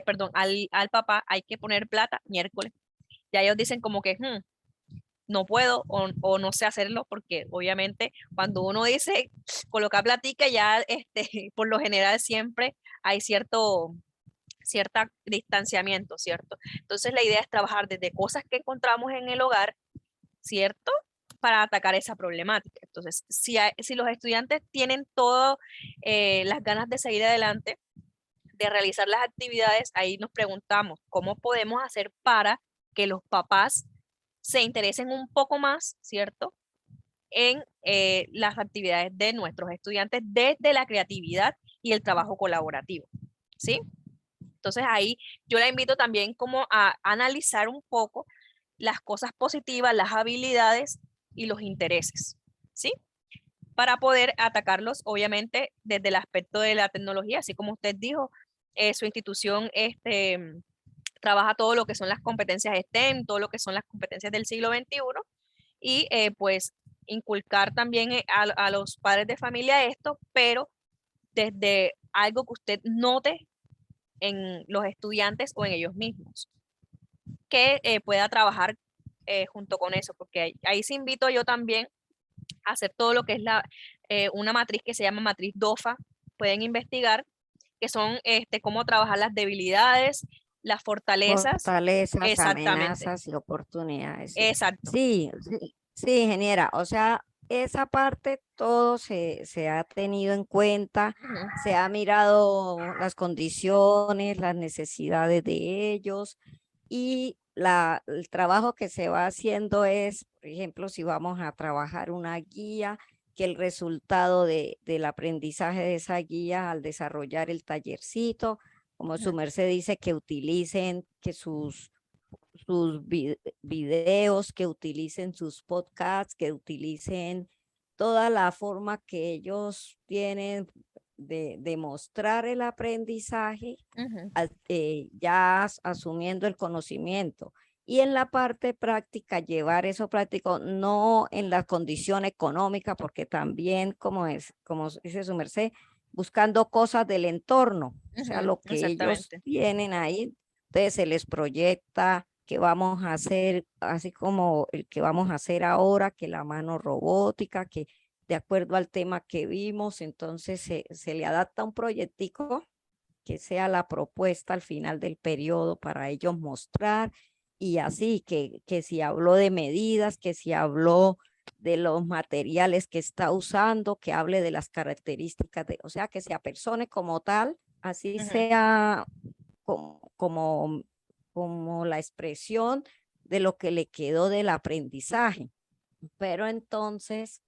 perdón, al papá, hay que poner plata miércoles, ya ellos dicen como que no puedo o no sé hacerlo, porque obviamente cuando uno dice colocar platica, ya por lo general siempre hay cierta distanciamiento, ¿cierto? Entonces la idea es trabajar desde cosas que encontramos en el hogar, ¿cierto? Para atacar esa problemática. Entonces, si los estudiantes tienen todas las ganas de seguir adelante, de realizar las actividades, ahí nos preguntamos, ¿cómo podemos hacer para que los papás se interesen un poco más, ¿cierto? En las actividades de nuestros estudiantes desde la creatividad y el trabajo colaborativo, ¿sí? Entonces ahí yo la invito también como a analizar un poco las cosas positivas, las habilidades y los intereses, ¿sí? Para poder atacarlos, obviamente, desde el aspecto de la tecnología, así como usted dijo, su institución trabaja todo lo que son las competencias STEM, todo lo que son las competencias del siglo XXI, y pues inculcar también a los padres de familia esto, pero desde algo que usted note en los estudiantes o en ellos mismos, que pueda trabajar junto con eso, porque ahí sí invito yo también a hacer todo lo que es una matriz que se llama matriz DOFA, pueden investigar, que son cómo trabajar las debilidades, las fortalezas. Fortalezas, Exactamente. amenazas y oportunidades. Sí. Exacto. Sí, sí, ingeniera. O sea, esa parte todo se ha tenido en cuenta, se ha mirado las condiciones, las necesidades de ellos y el trabajo que se va haciendo es, por ejemplo, si vamos a trabajar una guía, que el resultado del aprendizaje de esa guía al desarrollar el tallercito como su merced dice, que utilicen que sus videos, que utilicen sus podcasts, que utilicen toda la forma que ellos tienen de mostrar el aprendizaje, Ujú. ya asumiendo el conocimiento. Y en la parte práctica, llevar eso práctico, no en la condición económica, porque también, como dice su merced, buscando cosas del entorno, o sea, Ujú, lo que ellos exactamente. tienen ahí, entonces se les proyecta que vamos a hacer, así como el que vamos a hacer ahora, que la mano robótica, que de acuerdo al tema que vimos, entonces se le adapta un proyectico que sea la propuesta al final del periodo para ellos mostrar, y así que si habló de medidas, que si habló de los materiales que está usando, que hable de las características, o sea, que se apersone como tal, así Ujú. sea como la expresión de lo que le quedó del aprendizaje. Pero entonces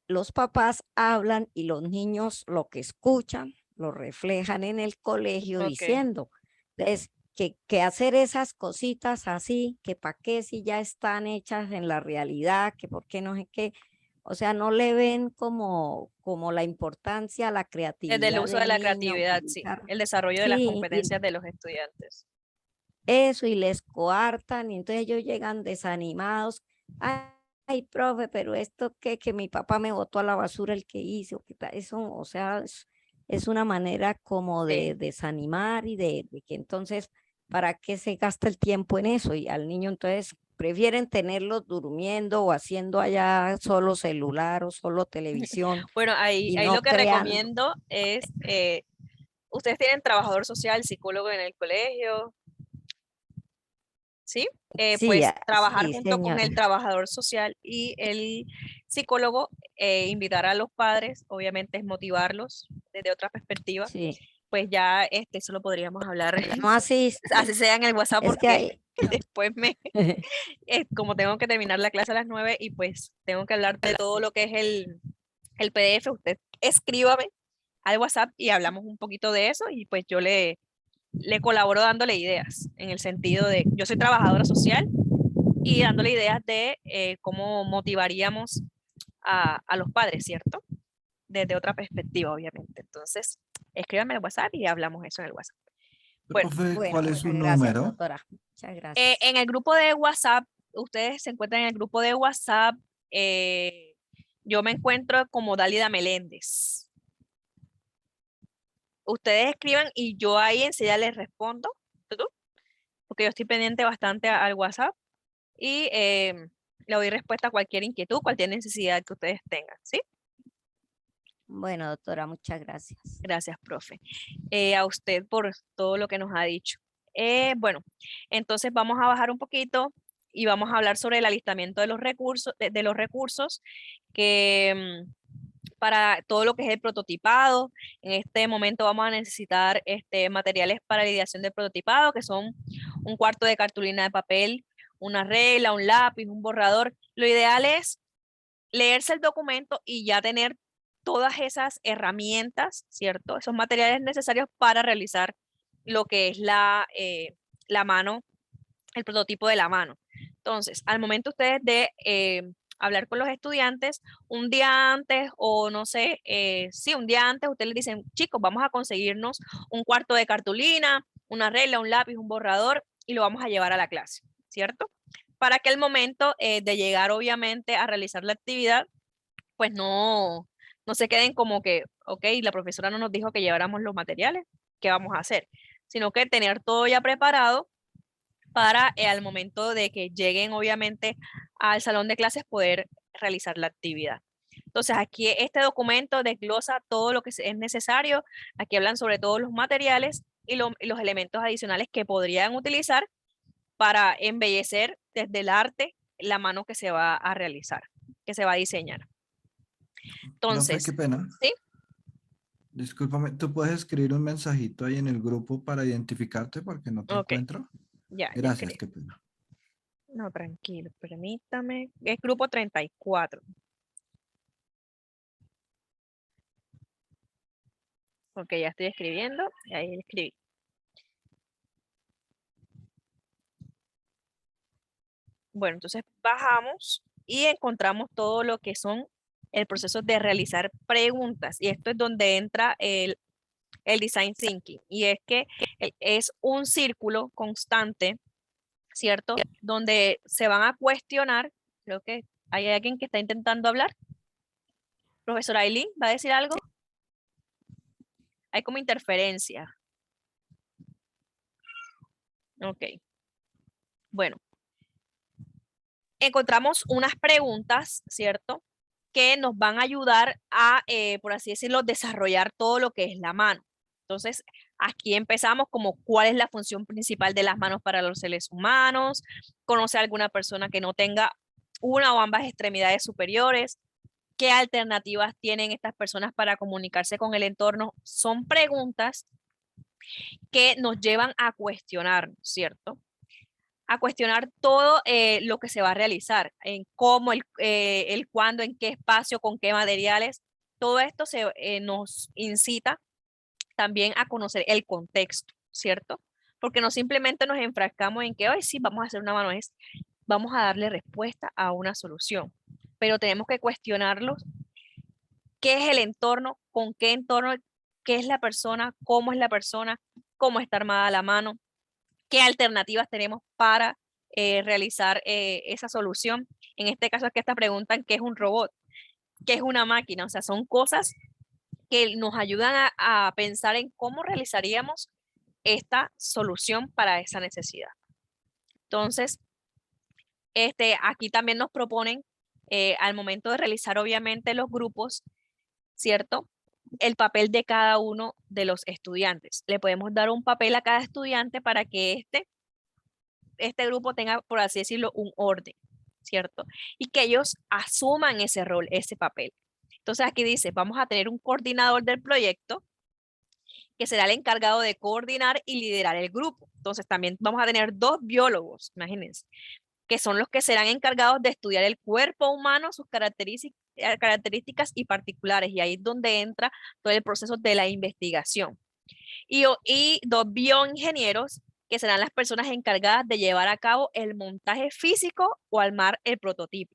los papás hablan y los niños lo que escuchan lo reflejan en el colegio Ok. diciendo, entonces, que hacer esas cositas así, que para qué si ya están hechas en la realidad, que por qué no sé qué, o sea, no le ven como la importancia a la Desde el creatividad uso de del la niño, creatividad, sí. utilizar, El desarrollo de las sí, competencias de los estudiantes. eso, y les coartan, y entonces ellos llegan desanimados. Ay, profe, pero esto que mi papá me botó a la basura el que hizo, eso, o sea, es una manera como de Sí. desanimar y de que entonces, ¿para qué se gasta el tiempo en eso? Y al niño entonces prefieren tenerlos durmiendo o haciendo allá solo celular o solo televisión Bueno, ahí y no lo que crean. recomiendo es, ustedes tienen trabajador social, psicólogo en el colegio, ¿sí? Sí, Pues trabajar sí, junto con señora. el trabajador social y el psicólogo, invitar a los padres, obviamente es motivarlos desde otra perspectiva, Sí. pues ya eso lo podríamos hablar, No así, así sea en el WhatsApp, es que porque hay, después como tengo que terminar la clase a las 9 y pues tengo que hablar de todo lo que es el PDF, usted escríbame al WhatsApp y hablamos un poquito de eso y pues yo le colaboro dándole ideas, en el sentido de, yo soy trabajadora social y dándole ideas de cómo motivaríamos a los padres, ¿cierto? Desde otra perspectiva, obviamente. Entonces, escríbame al WhatsApp y hablamos eso en el WhatsApp. Bueno, Profe, bueno, ¿cuál es su muchas gracias, número? doctora. Muchas gracias. en el grupo de WhatsApp, ustedes se encuentran en el grupo de WhatsApp, yo me encuentro como Dálida Meléndez. Ustedes escriban y yo ahí enseguida les respondo, porque yo estoy pendiente bastante al WhatsApp y le doy respuesta a cualquier inquietud, cualquier necesidad que ustedes tengan, ¿sí? Bueno, doctora, muchas gracias. Gracias, profe. A usted por todo lo que nos ha dicho. Bueno, entonces vamos a bajar un poquito y vamos a hablar sobre el alistamiento de los recursos, de los recursos que para todo lo que es el prototipado. En este momento vamos a necesitar materiales para la ideación del prototipado, que son un cuarto de cartulina de papel, una regla, un lápiz, un borrador. Lo ideal es leerse el documento y ya tener todas esas herramientas, ¿cierto? Esos materiales necesarios para realizar lo que es la mano, el prototipo de la mano. Entonces, al momento ustedes de hablar con los estudiantes, un día antes o no sé, sí, un día antes ustedes les dicen, chicos, vamos a conseguirnos un cuarto de cartulina, una regla, un lápiz, un borrador y lo vamos a llevar a la clase, ¿cierto? Para que el momento de llegar obviamente a realizar la actividad, pues no se queden como que, ok, la profesora no nos dijo que lleváramos los materiales, ¿qué vamos a hacer? Sino que tener todo ya preparado para al momento de que lleguen obviamente al salón de clases poder realizar la actividad. Entonces aquí este documento desglosa todo lo que es necesario, aquí hablan sobre todos los materiales y los elementos adicionales que podrían utilizar para embellecer desde el arte la mano que se va a realizar, que se va a diseñar. Profe, Entonces, qué pena. ¿sí? Discúlpame, ¿tú puedes escribir un mensajito ahí en el grupo para identificarte porque no te Ok, encuentro? ya Gracias, escribí. qué pena. No, tranquilo, permítame. Es grupo 34. Ok, ya estoy escribiendo. Y ahí escribí. Bueno, entonces bajamos y encontramos todo lo que son el proceso de realizar preguntas. Y esto es donde entra el design thinking. Y es que es un círculo constante, ¿cierto? Donde se van a cuestionar. Creo que hay alguien que está intentando hablar. Profesora Aileen, ¿va a decir algo? Hay como interferencia. Ok. Bueno. Encontramos unas preguntas, ¿cierto? Que nos van a ayudar a, por así decirlo, desarrollar todo lo que es la mano. Entonces, aquí empezamos como cuál es la función principal de las manos para los seres humanos, conoce a alguna persona que no tenga una o ambas extremidades superiores, qué alternativas tienen estas personas para comunicarse con el entorno. Son preguntas que nos llevan a cuestionar, ¿cierto? A cuestionar todo lo que se va a realizar, en cómo, el cuándo, en qué espacio, con qué materiales. Todo esto nos incita también a conocer el contexto, ¿cierto? Porque no simplemente nos enfrascamos en que hoy sí vamos a hacer una mano, vamos a darle respuesta a una solución, pero tenemos que cuestionarlos. ¿Qué es el entorno? ¿Con qué entorno? ¿Qué es la persona? ¿Cómo es la persona? ¿Cómo está armada la mano? ¿Qué alternativas tenemos para realizar esa solución? En este caso es que esta preguntan qué es un robot, qué es una máquina, o sea, son cosas que nos ayudan a pensar en cómo realizaríamos esta solución para esa necesidad. Entonces, aquí también nos proponen, al momento de realizar obviamente los grupos, ¿cierto? El papel de cada uno de los estudiantes. Le podemos dar un papel a cada estudiante para que este grupo tenga, por así decirlo, un orden, ¿cierto? Y que ellos asuman ese rol, ese papel. Entonces aquí dice, vamos a tener un coordinador del proyecto que será el encargado de coordinar y liderar el grupo. Entonces también vamos a tener 2 biólogos, imagínense, que son los que serán encargados de estudiar el cuerpo humano, sus características y particulares. Y ahí es donde entra todo el proceso de la investigación. Y 2 bioingenieros que serán las personas encargadas de llevar a cabo el montaje físico o armar el prototipo.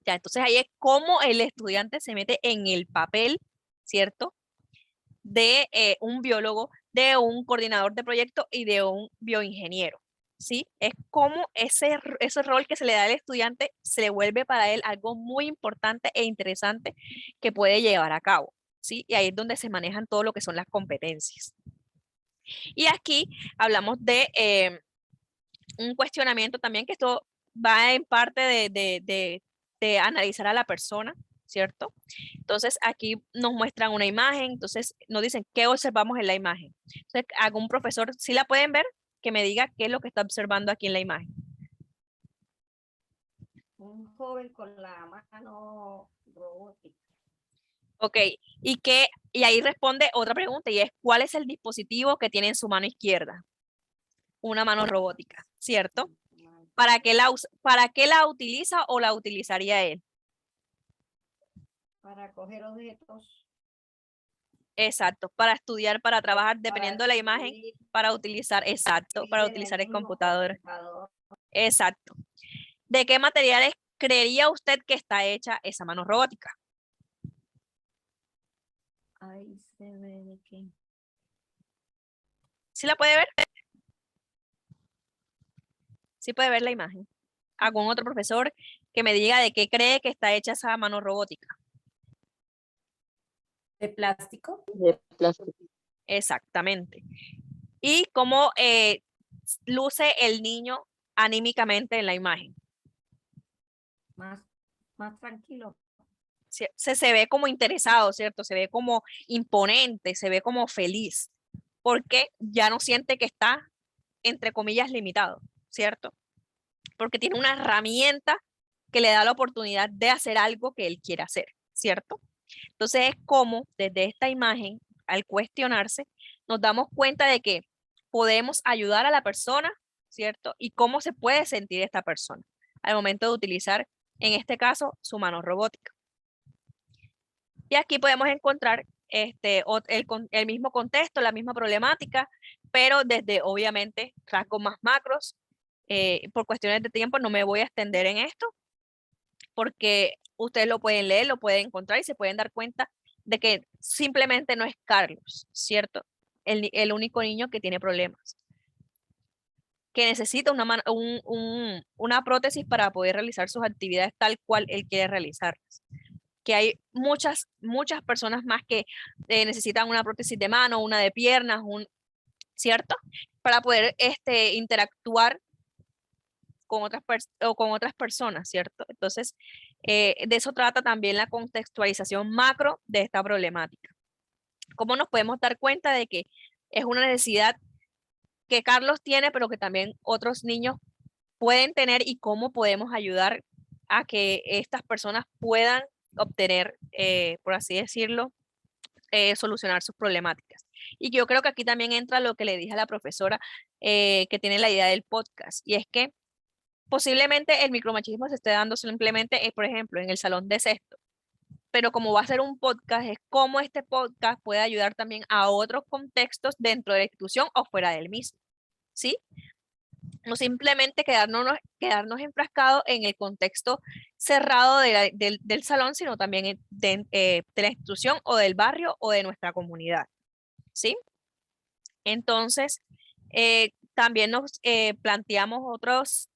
Ya, entonces ahí es como el estudiante se mete en el papel, ¿cierto? De un biólogo, de un coordinador de proyecto y de un bioingeniero, ¿sí? Es como ese rol que se le da al estudiante se le vuelve para él algo muy importante e interesante que puede llevar a cabo, ¿sí? Y ahí es donde se manejan todo lo que son las competencias. Y aquí hablamos de un cuestionamiento también, que esto va en parte de analizar a la persona, ¿cierto? Entonces aquí nos muestran una imagen, entonces nos dicen qué observamos en la imagen. Entonces algún profesor, si la pueden ver, que me diga qué es lo que está observando aquí en la imagen. Un joven con la mano robótica. Ok, y ahí responde otra pregunta, y es, ¿cuál es el dispositivo que tiene en su mano izquierda? Una mano robótica, ¿cierto? ¿Para qué la utiliza o la utilizaría él? Para coger objetos. Exacto, para estudiar, para trabajar, dependiendo de la imagen, para utilizar, exacto, para utilizar el computador. Exacto. ¿De qué materiales creería usted que está hecha esa mano robótica? Ahí se ve de qué. ¿Sí la puede ver? ¿Sí puede ver la imagen? ¿Algún otro profesor que me diga de qué cree que está hecha esa mano robótica? ¿De plástico? De plástico. Exactamente. ¿Y cómo luce el niño anímicamente en la imagen? Más tranquilo. Se ve como interesado, ¿cierto? Se ve como imponente, se ve como feliz, porque ya no siente que está, entre comillas, limitado, ¿cierto? Porque tiene una herramienta que le da la oportunidad de hacer algo que él quiere hacer, ¿cierto? Entonces es como desde esta imagen, al cuestionarse, nos damos cuenta de que podemos ayudar a la persona, ¿cierto? Y cómo se puede sentir esta persona al momento de utilizar, en este caso, su mano robótica. Y aquí podemos encontrar el mismo contexto, la misma problemática, pero desde obviamente rasgos más macros. Por cuestiones de tiempo no me voy a extender en esto, porque ustedes lo pueden leer, lo pueden encontrar y se pueden dar cuenta de que simplemente no es Carlos, ¿cierto? El único niño que tiene problemas, que necesita una prótesis para poder realizar sus actividades tal cual él quiere realizarlas. Que hay muchas personas más que necesitan una prótesis de mano, una de piernas, ¿cierto? Para poder interactuar con otras personas, ¿cierto? Entonces, de eso trata también la contextualización macro de esta problemática. ¿Cómo nos podemos dar cuenta de que es una necesidad que Carlos tiene, pero que también otros niños pueden tener, y cómo podemos ayudar a que estas personas puedan obtener, por así decirlo, solucionar sus problemáticas? Y yo creo que aquí también entra lo que le dije a la profesora, que tiene la idea del podcast, y es que posiblemente el micromachismo se esté dando simplemente, por ejemplo, en el salón de sexto, pero como va a ser un podcast, es cómo este podcast puede ayudar también a otros contextos dentro de la institución o fuera del mismo, ¿sí? No simplemente quedarnos enfrascados en el contexto cerrado del salón, sino también de la institución o del barrio o de nuestra comunidad, ¿sí? Entonces, también nos planteamos otras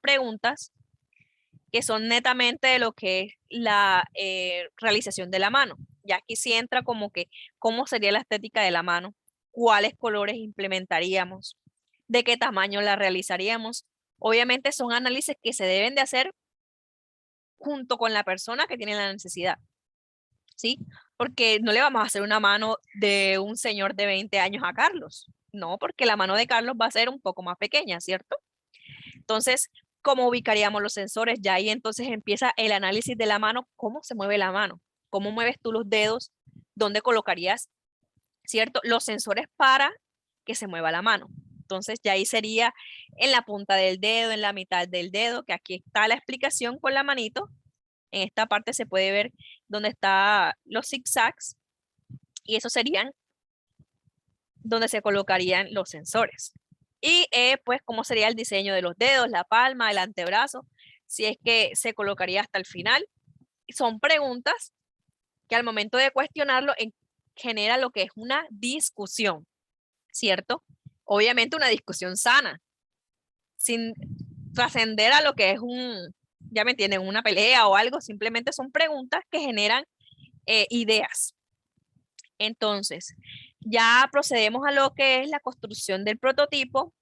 preguntas que son netamente de lo que es la realización de la mano. Ya aquí sí entra como que cómo sería la estética de la mano, cuáles colores implementaríamos, de qué tamaño la realizaríamos. Obviamente son análisis que se deben de hacer junto con la persona que tiene la necesidad, ¿sí? Porque no le vamos a hacer una mano de un señor de 20 años a Carlos, no, porque la mano de Carlos va a ser un poco más pequeña, ¿cierto? Entonces, ¿cómo ubicaríamos los sensores? Ya ahí entonces empieza el análisis de la mano, cómo se mueve la mano, cómo mueves tú los dedos, dónde colocarías, ¿cierto? Los sensores para que se mueva la mano. Entonces, ya ahí sería en la punta del dedo, en la mitad del dedo, que aquí está la explicación con la manito. En esta parte se puede ver dónde están los zigzags, y esos serían donde se colocarían los sensores. Y pues cómo sería el diseño de los dedos, la palma, el antebrazo, si es que se colocaría hasta el final. Son preguntas que al momento de cuestionarlo genera lo que es una discusión, ¿cierto? Obviamente una discusión sana, sin trascender a lo que es ya me entienden, una pelea o algo. Simplemente son preguntas que generan ideas. Entonces, ya procedemos a lo que es la construcción del prototipo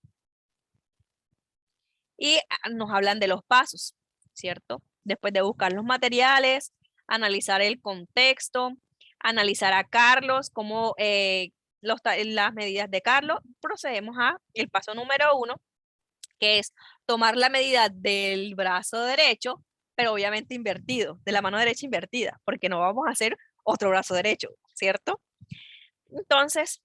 y nos hablan de los pasos, ¿cierto? Después de buscar los materiales, analizar el contexto, analizar a Carlos, cómo las medidas de Carlos, procedemos a el paso número 1, que es tomar la medida del brazo derecho, pero obviamente invertido, de la mano derecha invertida, porque no vamos a hacer otro brazo derecho, ¿cierto? Entonces,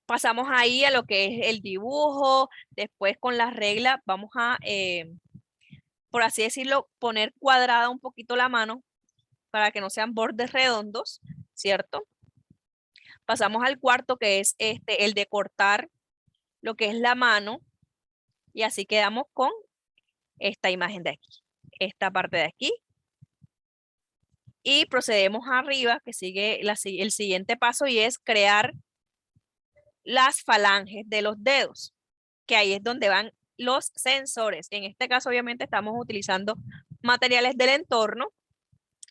pasamos ahí a lo que es el dibujo. Después con las reglas vamos a, por así decirlo, poner cuadrada un poquito la mano para que no sean bordes redondos, ¿cierto? Pasamos al cuarto, que es el de cortar lo que es la mano, y así quedamos con esta imagen de aquí, esta parte de aquí. Y procedemos arriba, que sigue el siguiente paso, y es crear las falanges de los dedos, que ahí es donde van los sensores. En este caso, obviamente, estamos utilizando materiales del entorno,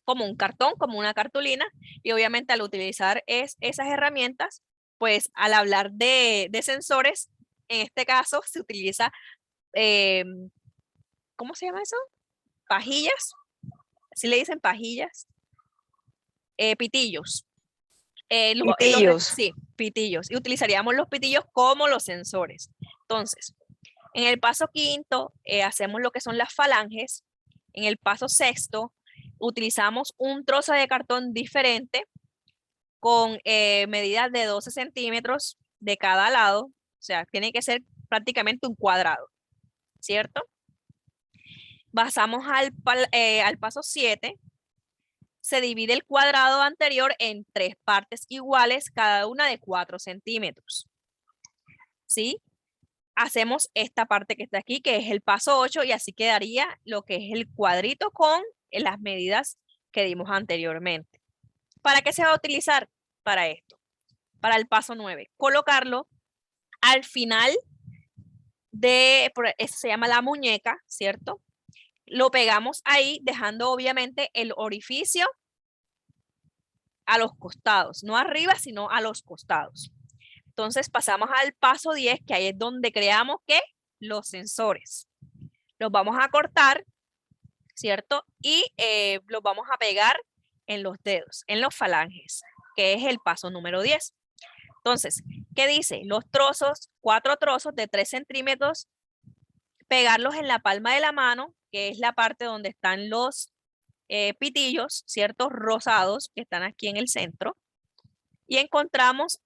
como un cartón, como una cartulina, y obviamente al utilizar esas herramientas, pues al hablar de sensores, en este caso se utiliza, ¿cómo se llama eso? Pajillas, así le dicen, pajillas, pitillos. Pitillos. Sí, pitillos. Y utilizaríamos los pitillos como los sensores. Entonces, en el paso quinto, hacemos lo que son las falanges. En el paso sexto, utilizamos un trozo de cartón diferente con medidas de 12 centímetros de cada lado. O sea, tiene que ser prácticamente un cuadrado, ¿cierto? Pasamos al paso 7, se divide el cuadrado anterior en 3 partes iguales, cada una de 4 centímetros. ¿Sí? Hacemos esta parte que está aquí, que es el paso 8, y así quedaría lo que es el cuadrito con las medidas que dimos anteriormente. ¿Para qué se va a utilizar? Para esto, para el paso 9. Colocarlo al final eso se llama la muñeca, ¿cierto? Lo pegamos ahí, dejando obviamente el orificio a los costados, no arriba, sino a los costados. Entonces pasamos al paso 10, que ahí es donde creamos ¿qué? Los sensores. Los vamos a cortar, ¿cierto? Y los vamos a pegar en los dedos, en los falanges, que es el paso número 10. Entonces, ¿qué dice? Los trozos, 4 trozos de 3 centímetros, pegarlos en la palma de la mano, que es la parte donde están los pitillos, ¿cierto? Rosados, que están aquí en el centro. Y encontramos,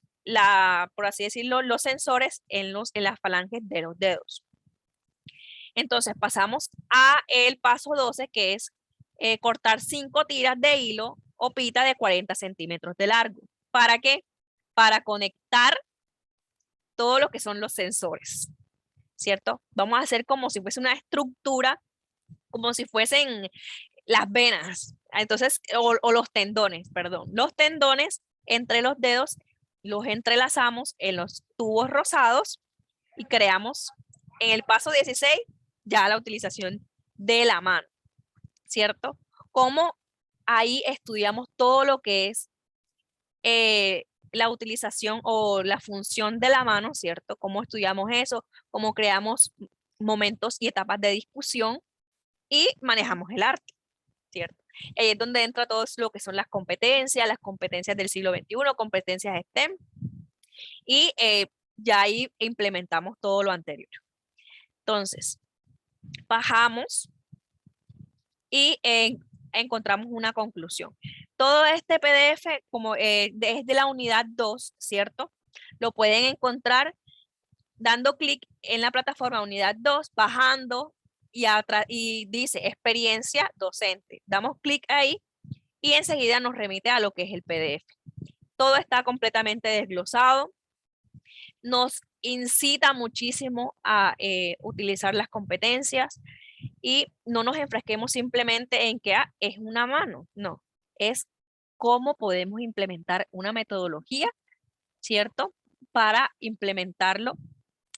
por así decirlo, los sensores en las falanges de los dedos. Entonces pasamos a el paso 12, que es cortar 5 tiras de hilo o pita de 40 centímetros de largo. ¿Para qué? Para conectar todo lo que son los sensores, ¿cierto? Vamos a hacer como si fuese una estructura, como si fuesen las venas, entonces, o los tendones, perdón. Los tendones entre los dedos los entrelazamos en los tubos rosados y creamos en el paso 16 ya la utilización de la mano, ¿cierto? Como ahí estudiamos todo lo que es la utilización o la función de la mano, ¿cierto? Cómo estudiamos eso, cómo creamos momentos y etapas de discusión y manejamos el arte, ¿cierto? Ahí es donde entra todo lo que son las competencias del siglo XXI, competencias STEM, y ya ahí implementamos todo lo anterior. Entonces, bajamos y encontramos una conclusión. Todo este PDF, como es de la unidad 2, ¿cierto? Lo pueden encontrar dando clic en la plataforma unidad 2, bajando y dice experiencia docente. Damos clic ahí y enseguida nos remite a lo que es el PDF. Todo está completamente desglosado. Nos incita muchísimo a utilizar las competencias y no nos enfrasquemos simplemente en que es una mano. No, es cómo podemos implementar una metodología, ¿cierto? Para implementarlo,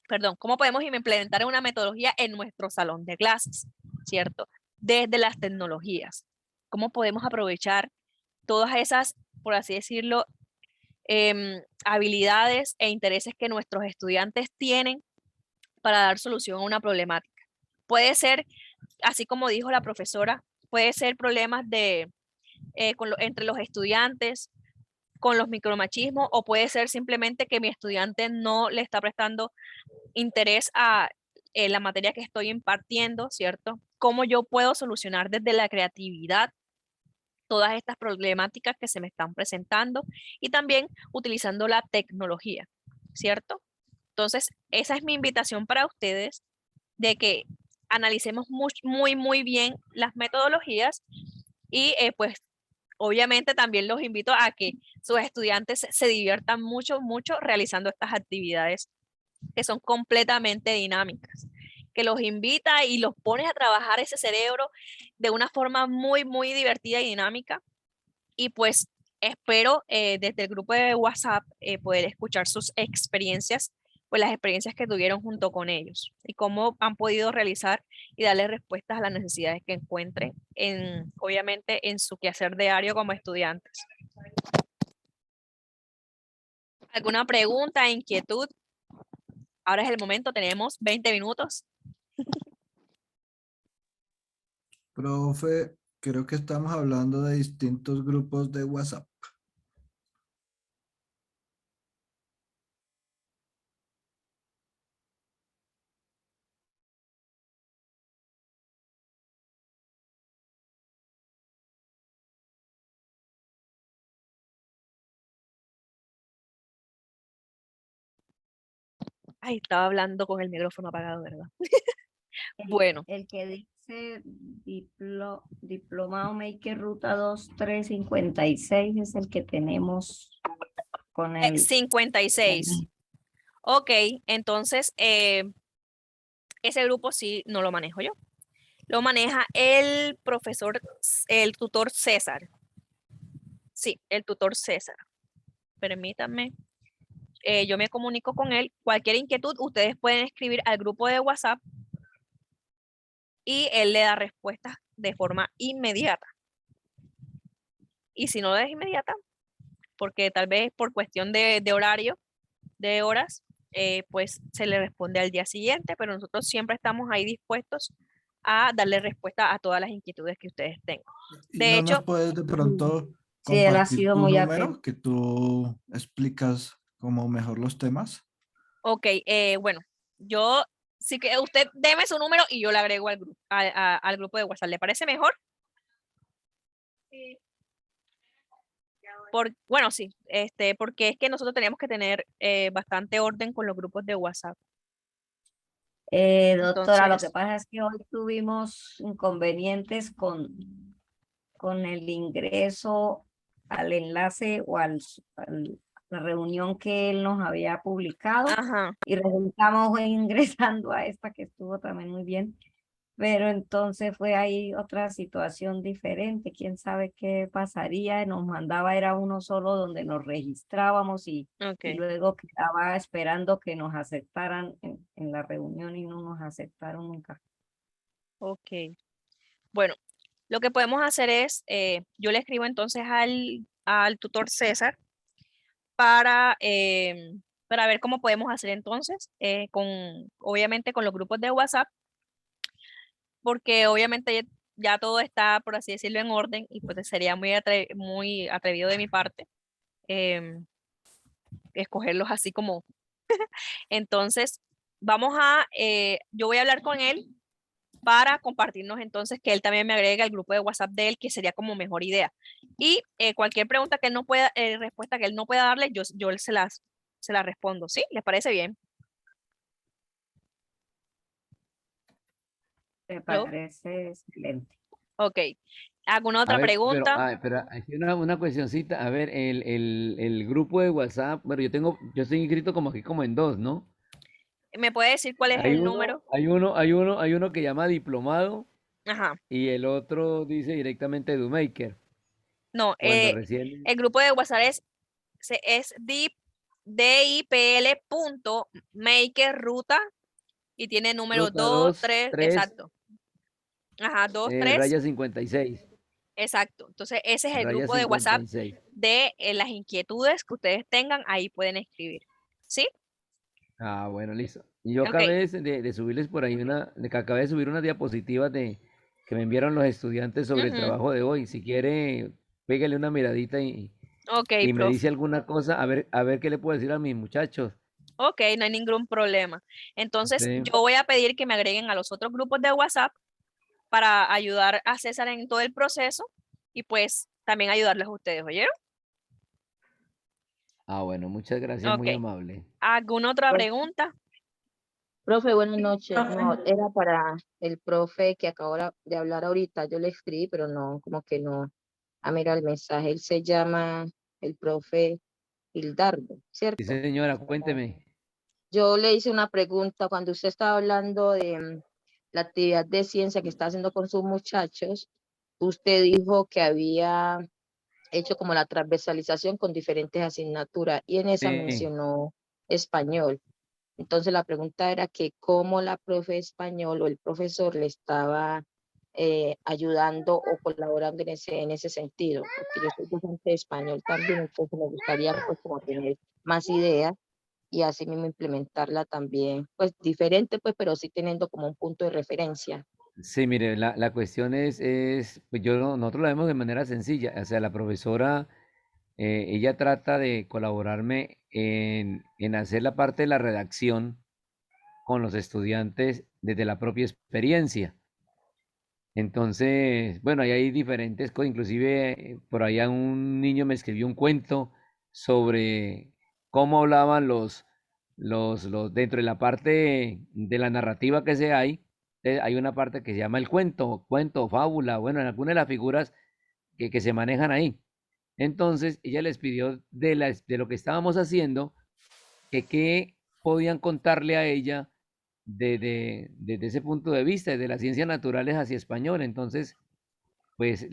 perdón, cómo podemos implementar una metodología en nuestro salón de clases, ¿cierto? Desde las tecnologías. Cómo podemos aprovechar todas esas, por así decirlo, habilidades e intereses que nuestros estudiantes tienen para dar solución a una problemática. Puede ser, así como dijo la profesora, puede ser problemas entre los estudiantes, con los micromachismos, o puede ser simplemente que mi estudiante no le está prestando interés a la materia que estoy impartiendo, ¿cierto? Cómo yo puedo solucionar desde la creatividad todas estas problemáticas que se me están presentando y también utilizando la tecnología, ¿cierto? Entonces, esa es mi invitación para ustedes, de que analicemos muy bien las metodologías y pues obviamente también los invito a que sus estudiantes se diviertan mucho realizando estas actividades que son completamente dinámicas, que los invita y los pones a trabajar ese cerebro de una forma muy divertida y dinámica. Y pues espero desde el grupo de WhatsApp poder escuchar sus experiencias, pues las experiencias que tuvieron junto con ellos y cómo han podido realizar y darle respuestas a las necesidades que encuentren, obviamente, en su quehacer diario como estudiantes. ¿Alguna pregunta, inquietud? Ahora es el momento, tenemos 20 minutos. Profe, creo que estamos hablando de distintos grupos de WhatsApp. Ay, estaba hablando con el micrófono apagado, ¿verdad? Bueno, El que dice Ese diplomado Maker Ruta 2356 es el que tenemos con el... 56. Ok, entonces ese grupo sí no lo manejo yo. Lo maneja el profesor, el tutor César. Sí, el tutor César. Permítanme. Yo me comunico con él. Cualquier inquietud, ustedes pueden escribir al grupo de WhatsApp y él le da respuestas de forma inmediata. Y si no es inmediata, porque tal vez por cuestión de horario, de horas, pues se le responde al día siguiente, pero nosotros siempre estamos ahí dispuestos a darle respuesta a todas las inquietudes que ustedes tengan. ¿Y De no nos hecho, puedes de pronto Sí, él ha compartir sido tu muy número, atento. que tú explicas como mejor los temas? ok, bueno, yo sí que usted deme su número y yo le agrego al grupo, al grupo de WhatsApp. ¿Le parece mejor? Sí. Bueno, sí, porque es que nosotros tenemos que tener bastante orden con los grupos de WhatsApp. Doctora, lo que Entonces, pasa es que hoy tuvimos inconvenientes con el ingreso al enlace o a la reunión que él nos había publicado ajá, y resultamos ingresando a esta que estuvo también muy bien. Pero entonces fue ahí otra situación diferente, quién sabe qué pasaría, nos mandaba era uno solo donde nos registrábamos y ok, luego quedaba esperando que nos aceptaran en la reunión y no nos aceptaron nunca. ok. Bueno, lo que podemos hacer es, yo le escribo entonces al tutor César para, para ver cómo podemos hacer entonces, obviamente con los grupos de WhatsApp, porque obviamente ya todo está, por así decirlo, en orden y pues sería muy atrevido de mi parte em, escogerlos así como. Entonces, yo voy a hablar con él para compartirnos entonces que él también me agregue al grupo de WhatsApp de él, que sería como mejor idea. Y cualquier pregunta que él no pueda, respuesta que él no pueda darle, yo se la respondo, ¿sí? ¿Les parece bien? Me ¿Yo? parece excelente. Ok. ¿Alguna A otra ver, pregunta? pero aquí una cuestioncita. A ver, el grupo de WhatsApp, bueno, yo estoy inscrito como aquí como en dos, ¿no? ¿Me puede decir cuál es el número? Hay uno que llama diplomado Ajá. y el otro dice directamente EduMaker. No, Cuando recién el grupo de WhatsApp es dip.makerruta y tiene número ruta 2 2 3 3 exacto. Ajá, 2 3 raya 56. exacto. Entonces, ese es el Raya grupo de cincuenta WhatsApp y seis. de las inquietudes que ustedes tengan, ahí pueden escribir. ¿Sí? Ah, bueno, listo. Y yo Ok. acabé de subirles por ahí acabé de subir unas diapositivas que me enviaron los estudiantes sobre el Ujú. trabajo de hoy. Si quiere, pégale una miradita Ok, y me profe. dice alguna cosa, a ver qué le puedo decir a mis muchachos. Ok, no hay ningún problema. Entonces, Sí. yo voy a pedir que me agreguen a los otros grupos de WhatsApp para ayudar a César en todo el proceso y pues también ayudarles a ustedes, ¿oyeron? Ah, bueno, muchas gracias, Ok. muy amable. ¿Alguna otra pregunta? Profe, buenas noches. Profe. No, era para el profe que acabo de hablar ahorita. Yo le escribí, pero no, como que no. Ah, mira el mensaje. Él se llama el profe Hildardo, Sí, ¿cierto? señora, cuénteme. Yo le hice una pregunta cuando usted estaba hablando de la actividad de ciencia que está haciendo con sus muchachos. Usted dijo que había hecho como la transversalización con diferentes asignaturas y en esa Sí. mencionó español. Entonces la pregunta era que cómo la profe de español o el profesor le estaba ayudando o colaborando en ese sentido, porque yo soy docente de español también, entonces me gustaría pues como tener más ideas y así mismo implementarla también, pues diferente pues, pero sí teniendo como un punto de referencia. Sí, mire, la cuestión pues nosotros lo vemos de manera sencilla. O sea, la profesora, ella trata de colaborarme en hacer la parte de la redacción con los estudiantes desde la propia experiencia. Entonces, bueno, ahí hay diferentes cosas, inclusive por allá un niño me escribió un cuento sobre cómo hablaban dentro de la parte de la narrativa que se hay, Hay una parte que se llama el cuento o fábula, bueno, en alguna de las figuras que se manejan ahí. Entonces, ella les pidió de lo que estábamos haciendo, que qué podían contarle a ella desde ese punto de vista, desde las ciencias naturales hacia español. Entonces, pues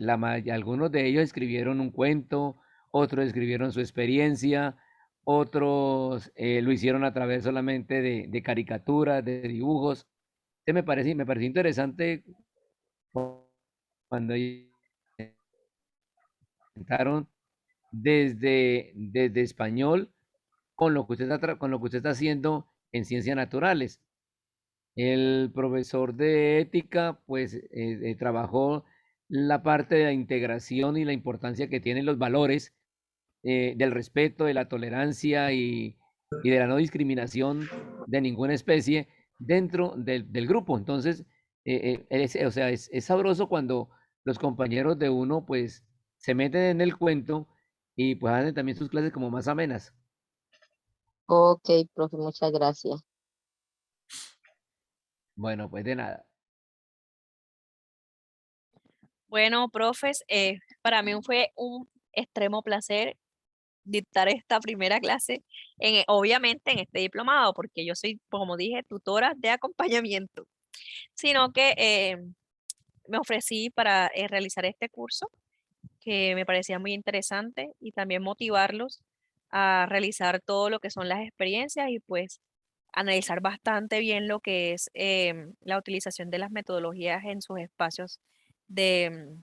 algunos de ellos escribieron un cuento, otros escribieron su experiencia, otros lo hicieron a través solamente de caricaturas, de dibujos. Entonces me pareció interesante cuando ellos presentaron desde español con lo que con lo que usted está haciendo en ciencias naturales. El profesor de ética, pues, trabajó la parte de la integración y la importancia que tienen los valores del respeto, de la tolerancia y de la no discriminación de ninguna especie dentro del grupo. Entonces, o sea, es sabroso cuando los compañeros de uno, pues, se meten en el cuento y pues hacen también sus clases como más amenas. Ok, profe, muchas gracias. Bueno, pues de nada. Bueno, profes, para mí fue un extremo placer dictar esta primera clase, obviamente en este diplomado, porque yo soy, como dije, tutora de acompañamiento, sino que me ofrecí para realizar este curso, que me parecía muy interesante, y también motivarlos a realizar todo lo que son las experiencias y pues analizar bastante bien lo que es la utilización de las metodologías en sus espacios de,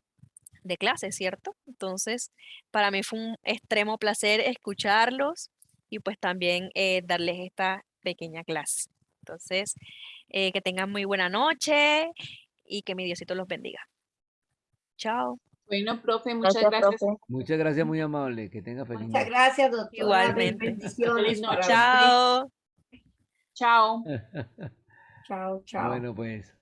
de clase, ¿cierto? Entonces, para mí fue un extremo placer escucharlos y pues también darles esta pequeña clase. Entonces, que tengan muy buena noche y que mi Diosito los bendiga. Chao. Bueno, profe, muchas Gracias, gracias. profe. Muchas gracias, muy amable. Que tenga feliz Muchas noche. gracias, doctora. Igualmente. Bendiciones Feliz noche. para usted. Chao. Chao. Chao, chao. Bueno, pues.